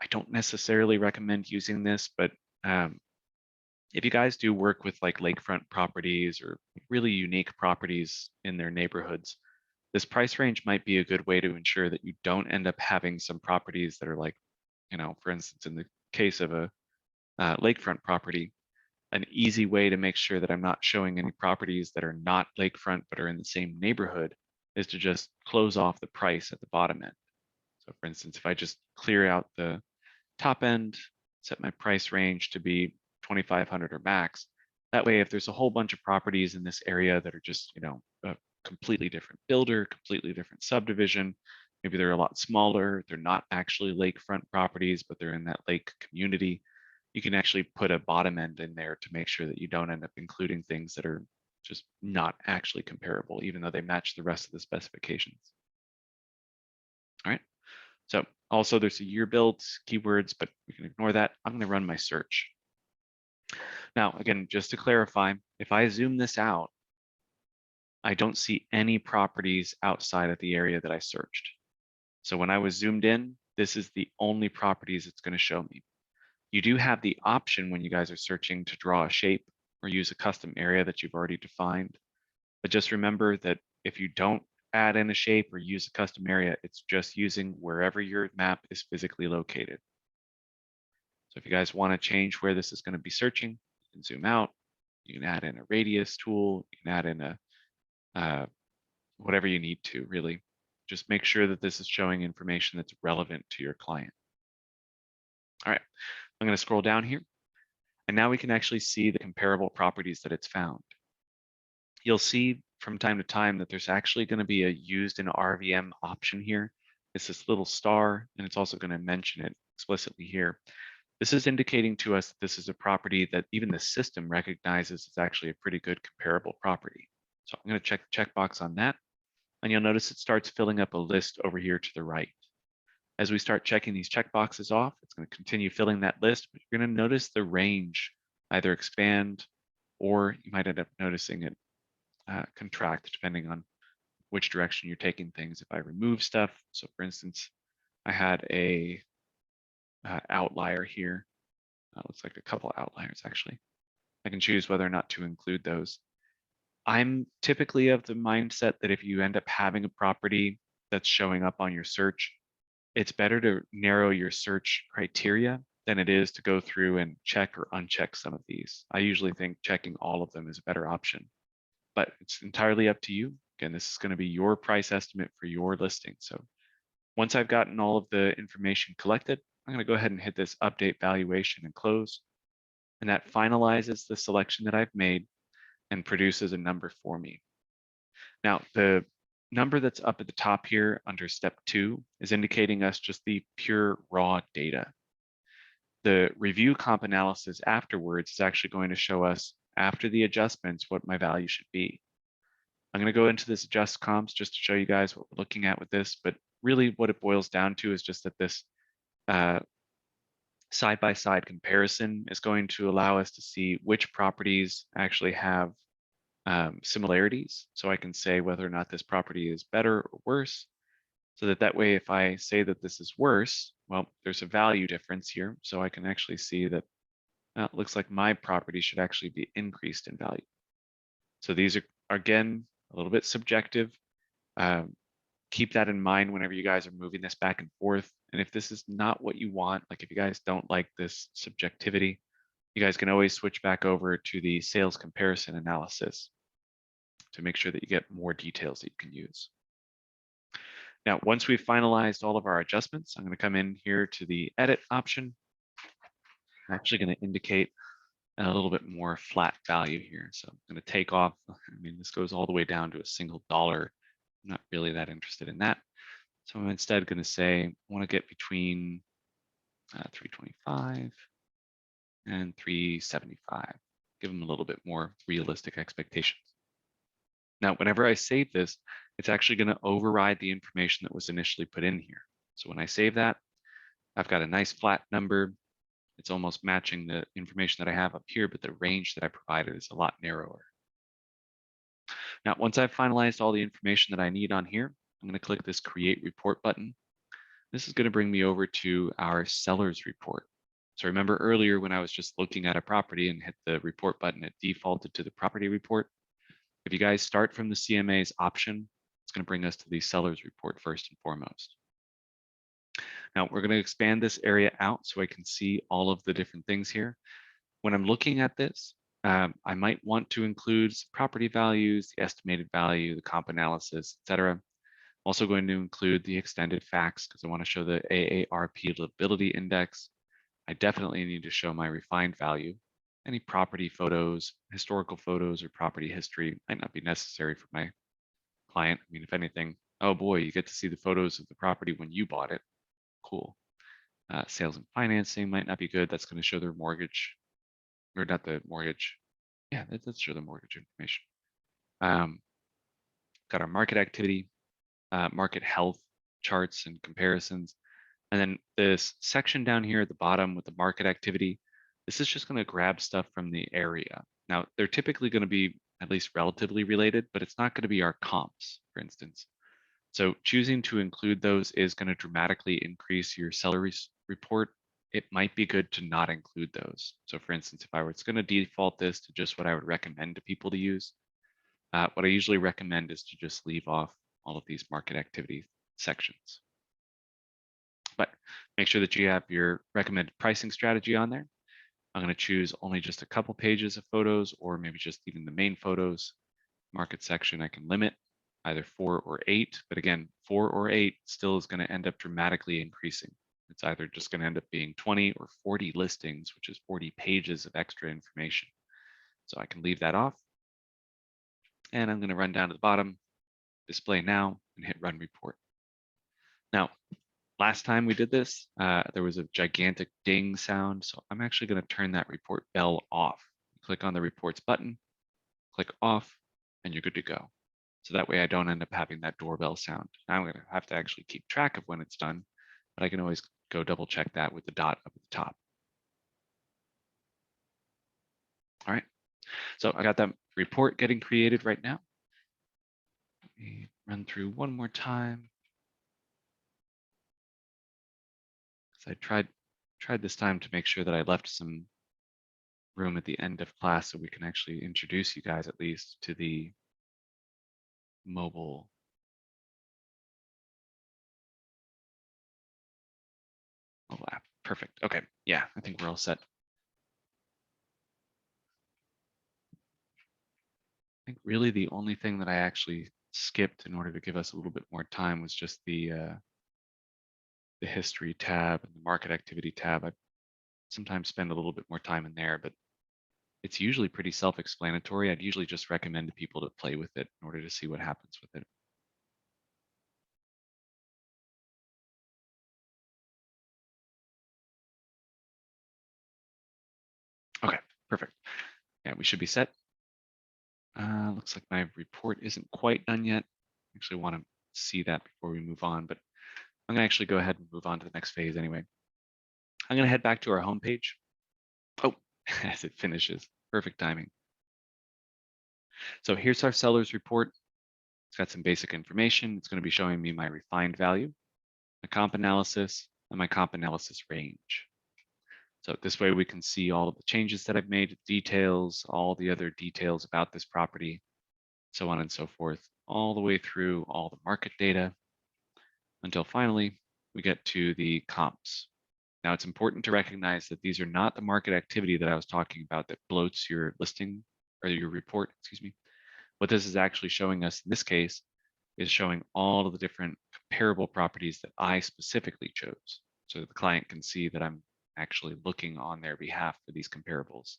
I don't necessarily recommend using this, but if you guys do work with like lakefront properties or really unique properties in their neighborhoods, this price range might be a good way to ensure that you don't end up having some properties that are like, you know, for instance, in the case of a lakefront property, an easy way to make sure that I'm not showing any properties that are not lakefront but are in the same neighborhood is to just close off the price at the bottom end. So for instance, if I just clear out the top end, set my price range to be 2,500 or max, that way, if there's a whole bunch of properties in this area that are just, a completely different builder, completely different subdivision, maybe they're a lot smaller, they're not actually lakefront properties, but they're in that lake community, you can actually put a bottom end in there to make sure that you don't end up including things that are just not actually comparable, even though they match the rest of the specifications. All right. So also there's a year built keywords, but we can ignore that. I'm going to run my search. Now, again, just to clarify, if I zoom this out, I don't see any properties outside of the area that I searched. So when I was zoomed in, this is the only properties it's going to show me. You do have the option when you guys are searching to draw a shape or use a custom area that you've already defined. But just remember that if you don't add in a shape or use a custom area, it's just using wherever your map is physically located. So if you guys want to change where this is going to be searching, you can zoom out, you can add in a radius tool, you can add in a whatever you need to, really. Just make sure that this is showing information that's relevant to your client. All right, I'm going to scroll down here, and now we can actually see the comparable properties that it's found. You'll see from time to time that there's actually going to be a used in RVM option here. It's this little star, and it's also going to mention it explicitly here. This is indicating to us that this is a property that even the system recognizes is actually a pretty good comparable property. So I'm going to check the checkbox on that, and you'll notice it starts filling up a list over here to the right. As we start checking these checkboxes off, it's going to continue filling that list, but you're going to notice the range either expand or you might end up noticing it contract depending on which direction you're taking things. If I remove stuff, so for instance, I had a outlier here. Looks like a couple outliers actually. I can choose whether or not to include those. I'm typically of the mindset that if you end up having a property that's showing up on your search, it's better to narrow your search criteria than it is to go through and check or uncheck some of these. I usually think checking all of them is a better option, but it's entirely up to you. Again, this is going to be your price estimate for your listing. So once I've gotten all of the information collected, I'm going to go ahead and hit this update valuation and close. And that finalizes the selection that I've made and produces a number for me. Now, the number that's up at the top here under step 2 is indicating us just the pure raw data. The review comp analysis afterwards is actually going to show us after the adjustments what my value should be. I'm going to go into this adjust comps just to show you guys what we're looking at with this, but really what it boils down to is just that this side-by-side comparison is going to allow us to see which properties actually have similarities. So I can say whether or not this property is better or worse, so that way if I say that this is worse, well, there's a value difference here. So I can actually see that it looks like my property should actually be increased in value. So these are, again, a little bit subjective. Keep that in mind whenever you guys are moving this back and forth. And if this is not what you want, like if you guys don't like this subjectivity, you guys can always switch back over to the sales comparison analysis to make sure that you get more details that you can use. Now, once we've finalized all of our adjustments, I'm going to come in here to the edit option. I'm actually going to indicate a little bit more flat value here. So I'm going to take off, I mean, this goes all the way down to a single dollar. I'm not really that interested in that. So I'm instead going to say, I want to get between 325 and 375. Give them a little bit more realistic expectations. Now, whenever I save this, it's actually going to override the information that was initially put in here. So when I save that, I've got a nice flat number. It's almost matching the information that I have up here, but the range that I provided is a lot narrower. Now, once I've finalized all the information that I need on here, I'm going to click this Create Report button. This is going to bring me over to our seller's report. So remember earlier when I was just looking at a property and hit the report button, it defaulted to the property report. If you guys start from the CMA's option, it's going to bring us to the seller's report first and foremost. Now we're going to expand this area out so I can see all of the different things here. When I'm looking at this, I might want to include property values, the estimated value, the comp analysis, etc. Also going to include the extended facts because I want to show the AARP livability index. I definitely need to show my refined value. Any property photos, historical photos, or property history might not be necessary for my client. I mean, if anything, oh boy, you get to see the photos of the property when you bought it. Cool. Sales and financing might not be good. That's going to show their mortgage, or not the mortgage. Yeah, let's show the mortgage information. Got our market activity, market health charts and comparisons. And then this section down here at the bottom with the market activity, this is just going to grab stuff from the area. Now, they're typically going to be at least relatively related, but it's not going to be our comps, for instance. So choosing to include those is going to dramatically increase your seller report. It might be good to not include those. So for instance, if I was going to default this to just what I would recommend to people to use, what I usually recommend is to just leave off all of these market activity sections. But make sure that you have your recommended pricing strategy on there. I'm going to choose only just a couple pages of photos, or maybe just even the main photos. Market section I can limit either 4 or 8, but again, 4 or 8 still is going to end up dramatically increasing. It's either just going to end up being 20 or 40 listings, which is 40 pages of extra information. So I can leave that off. And I'm going to run down to the bottom, display now, and hit run report. Now, last time we did this, there was a gigantic ding sound. So I'm actually going to turn that report bell off. Click on the reports button, click off, and you're good to go. So that way I don't end up having that doorbell sound. Now I'm going to have to actually keep track of when it's done, but I can always go double check that with the dot up at the top. All right, so I got that report getting created right now. Let me run through one more time. So I tried this time to make sure that I left some room at the end of class so we can actually introduce you guys at least to the mobile app. Perfect. Okay. Yeah, I think we're all set. I think really the only thing that I actually skipped in order to give us a little bit more time was just the history tab and the market activity tab. I sometimes spend a little bit more time in there, but it's usually pretty self-explanatory. I'd usually just recommend to people to play with it in order to see what happens with it. Okay, perfect. Yeah, we should be set. Looks like my report isn't quite done yet. I actually want to see that before we move on, but I'm gonna actually go ahead and move on to the next phase anyway. I'm gonna head back to our home page. Oh, as it finishes, perfect timing. So here's our seller's report. It's got some basic information. It's gonna be showing me my refined value, my comp analysis, and my comp analysis range. So this way we can see all of the changes that I've made, details, all the other details about this property, so on and so forth, all the way through all the market data until finally we get to the comps. Now it's important to recognize that these are not the market activity that I was talking about that bloats your listing or your report, excuse me. What this is actually showing us in this case is showing all of the different comparable properties that I specifically chose. So that the client can see that I'm actually looking on their behalf for these comparables.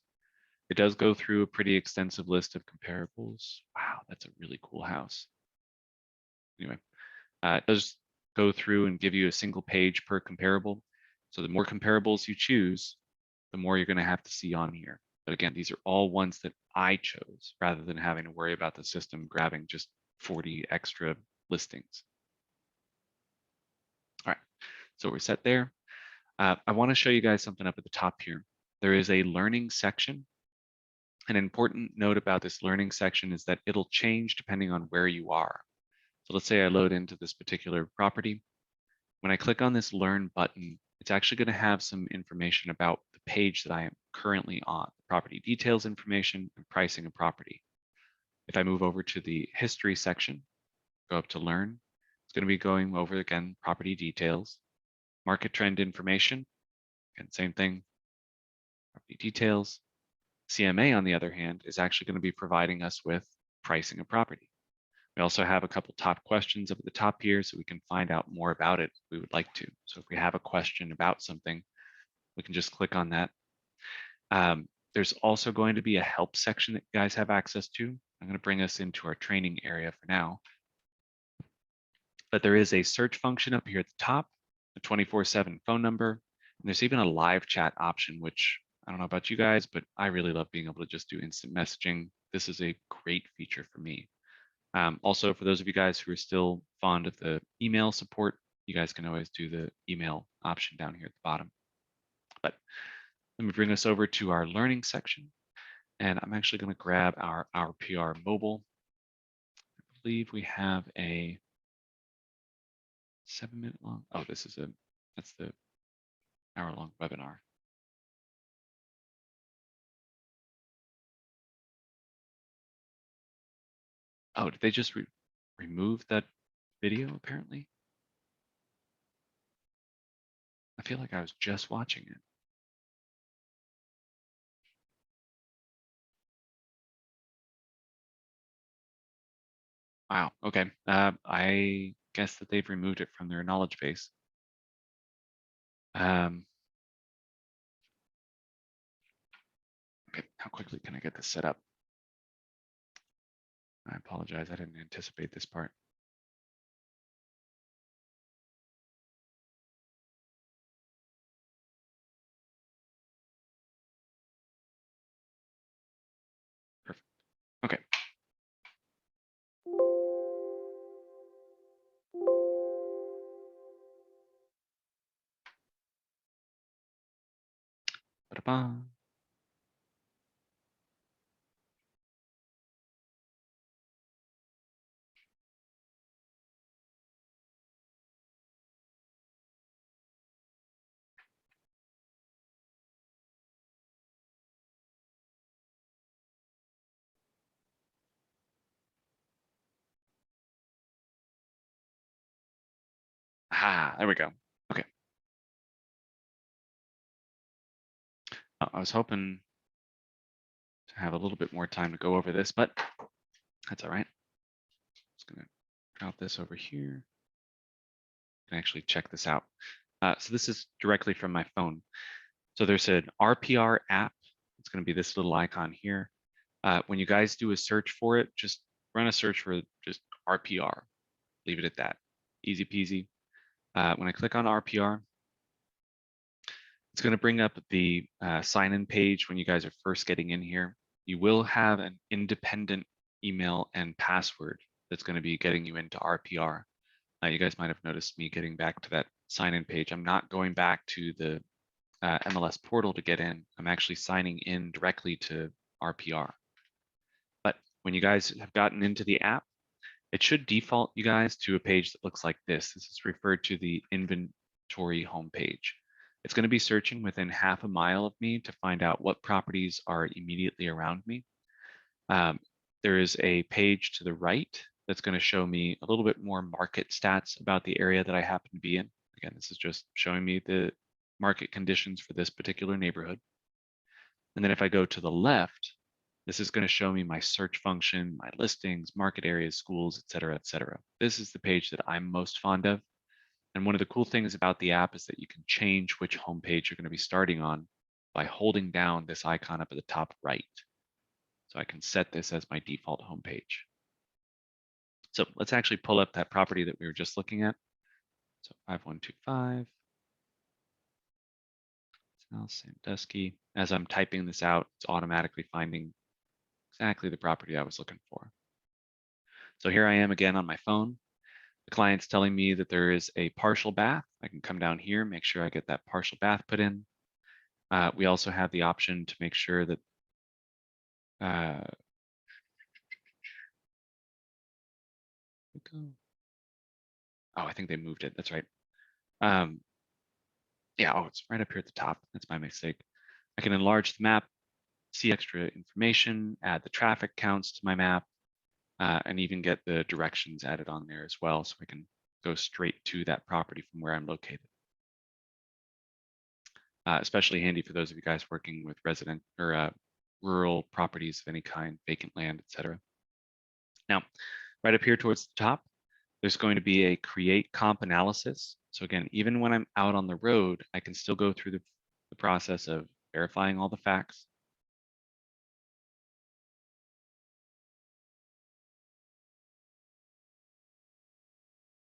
It does go through a pretty extensive list of comparables. Wow, that's a really cool house. Anyway, it does go through and give you a single page per comparable. So the more comparables you choose, the more you're going to have to see on here. But again, these are all ones that I chose rather than having to worry about the system grabbing just 40 extra listings. All right, so we're set there. I want to show you guys something up at the top here. There is a learning section. An important note about this learning section is that it'll change depending on where you are. So let's say I load into this particular property. When I click on this Learn button, it's actually going to have some information about the page that I am currently on, property details information and pricing of property. If I move over to the History section, go up to Learn, it's going to be going over, again, property details, market trend information, and same thing, property details. CMA, on the other hand, is actually going to be providing us with pricing of property. We also have a couple top questions up at the top here so we can find out more about it if we would like to. So if we have a question about something, we can just click on that. There's also going to be a help section that you guys have access to. I'm going to bring us into our training area for now. But there is a search function up here at the top, a 24/7 phone number, and there's even a live chat option, which I don't know about you guys, but I really love being able to just do instant messaging. This is a great feature for me. Also, for those of you guys who are still fond of the email support, you guys can always do the email option down here at the bottom. But let me bring us over to our learning section. And I'm actually going to grab our RPR mobile. I believe we have a 7-minute long. Oh, that's the hour-long webinar. Oh, did they just remove that video apparently? I feel like I was just watching it. Wow, okay. I guess that they've removed it from their knowledge base. Okay, how quickly can I get this set up? I apologize, I didn't anticipate this part. Perfect, okay. Ba-da-ba. Ah, there we go. Okay. I was hoping to have a little bit more time to go over this, but that's all right. Just gonna drop this over here. You can actually check this out. So this is directly from my phone. So there's an RPR app. It's going to be this little icon here. When you guys do a search for it, just run a search for just RPR. Leave it at that. Easy peasy. When I click on RPR, it's going to bring up the sign-in page when you guys are first getting in here. You will have an independent email and password that's going to be getting you into RPR. You guys might have noticed me getting back to that sign-in page. I'm not going back to the MLS portal to get in. I'm actually signing in directly to RPR. But when you guys have gotten into the app, it should default you guys to a page that looks like this. This is referred to the inventory homepage. It's going to be searching within half a mile of me to find out what properties are immediately around me. There is a page to the right that's going to show me a little bit more market stats about the area that I happen to be in. Again, this is just showing me the market conditions for this particular neighborhood. And then if I go to the left, this is going to show me my search function, my listings, market areas, schools, et cetera, et cetera. This is the page that I'm most fond of. And one of the cool things about the app is that you can change which homepage you're going to be starting on by holding down this icon up at the top right. So I can set this as my default homepage. So let's actually pull up that property that we were just looking at. So 5125. South Sandusky. As I'm typing this out, it's automatically finding exactly the property I was looking for. So here I am again on my phone. The client's telling me that there is a partial bath. I can come down here, make sure I get that partial bath put in. We also have the option to make sure that oh, I think they moved it. That's right. Yeah, oh, it's right up here at the top. That's my mistake. I can enlarge the map, see extra information, add the traffic counts to my map, and even get the directions added on there as well, so I can go straight to that property from where I'm located. Especially handy for those of you guys working with resident or rural properties of any kind, vacant land, etc. Now, Right up here towards the top, there's going to be a create comp analysis. So again, even when I'm out on the road, I can still go through the process of verifying all the facts.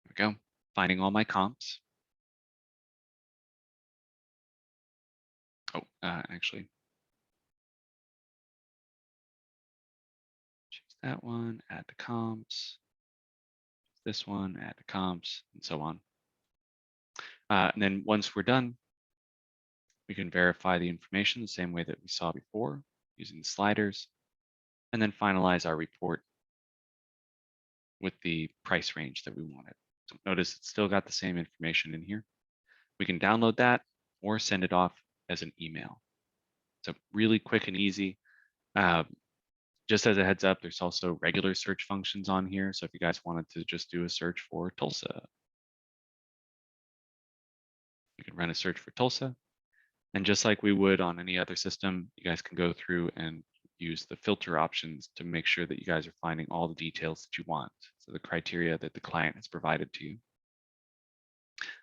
There we go. Finding all my comps. Oh, actually, choose that one, add the comps. This one, add the comps, and so on. And then once we're done, we can verify the information the same way that we saw before using the sliders, and then finalize our report with the price range that we wanted. So notice it's still got the same information in here. We can download that or send it off as an email. So really quick and easy. Just as a heads up, there's also regular search functions on here. So if you guys wanted to just do a search for Tulsa, you can run a search for Tulsa. And just like we would on any other system, you guys can go through and use the filter options to make sure that you guys are finding all the details that you want. So the criteria that the client has provided to you.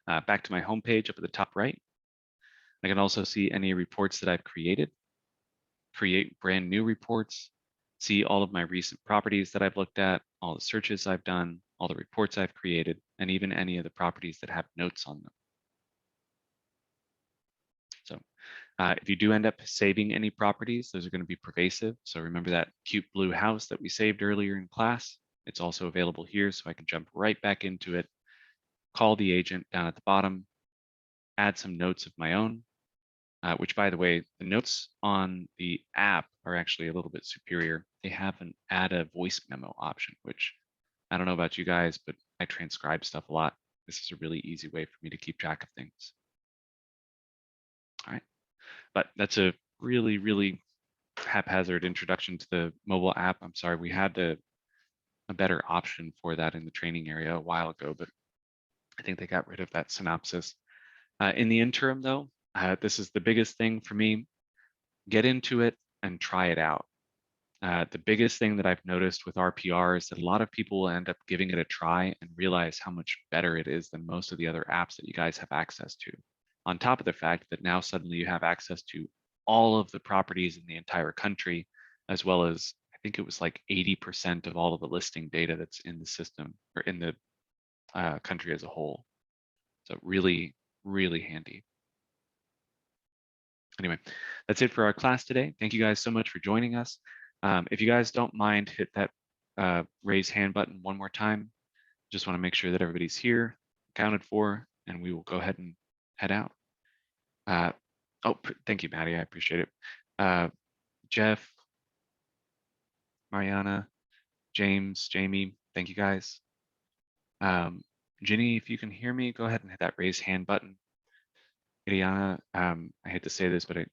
Back to my homepage up at the top right. I can also see any reports that I've created, create brand new reports, see all of my recent properties that I've looked at, all the searches I've done, all the reports I've created, and even any of the properties that have notes on them. So if you do end up saving any properties, those are going to be pervasive. So remember that cute blue house that we saved earlier in class? It's also available here, so I can jump right back into it, call the agent down at the bottom, add some notes of my own, which, by the way, the notes on the app are actually a little bit superior. They have an add a voice memo option, which I don't know about you guys, but I transcribe stuff a lot. This is a really easy way for me to keep track of things. All right, but that's a really, really haphazard introduction to the mobile app. I'm sorry, we had a better option for that in the training area a while ago, but I think they got rid of that synopsis. In the interim, though, this is the biggest thing for me. Get into it and try it out. The biggest thing that I've noticed with RPR is that a lot of people will end up giving it a try and realize how much better it is than most of the other apps that you guys have access to. On top of the fact that now suddenly you have access to all of the properties in the entire country, as well as I think it was like 80% of all of the listing data that's in the system or in the country as a whole. So really, really handy. Anyway, that's it for our class today. Thank you guys so much for joining us. If you guys don't mind, hit that raise hand button one more time. Just want to make sure that everybody's here, accounted for, and we will go ahead and head out. Oh, thank you, Maddie. I appreciate it. Jeff, Mariana, James, Jamie, thank you guys. Ginny, if you can hear me, go ahead and hit that raise hand button. Iriana, I hate to say this, but I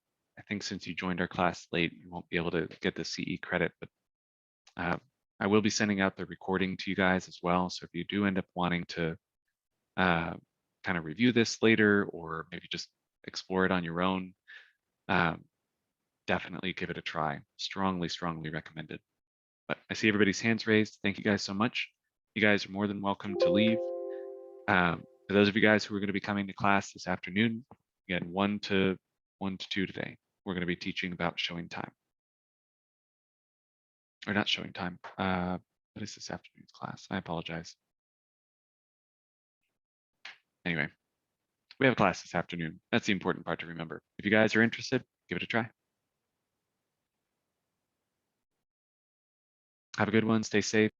think since you joined our class late, you won't be able to get the CE credit, but I will be sending out the recording to you guys as well. So if you do end up wanting to kind of review this later, or maybe just explore it on your own, definitely give it a try. Strongly, strongly recommended. But I see everybody's hands raised. Thank you guys so much. You guys are more than welcome to leave. For those of you guys who are going to be coming to class this afternoon, again, 1 to 2 today, we're going to be teaching about showing time. Or not showing time. What is this afternoon's class? I apologize. Anyway, we have a class this afternoon. That's the important part to remember. If you guys are interested, give it a try. Have a good one. Stay safe.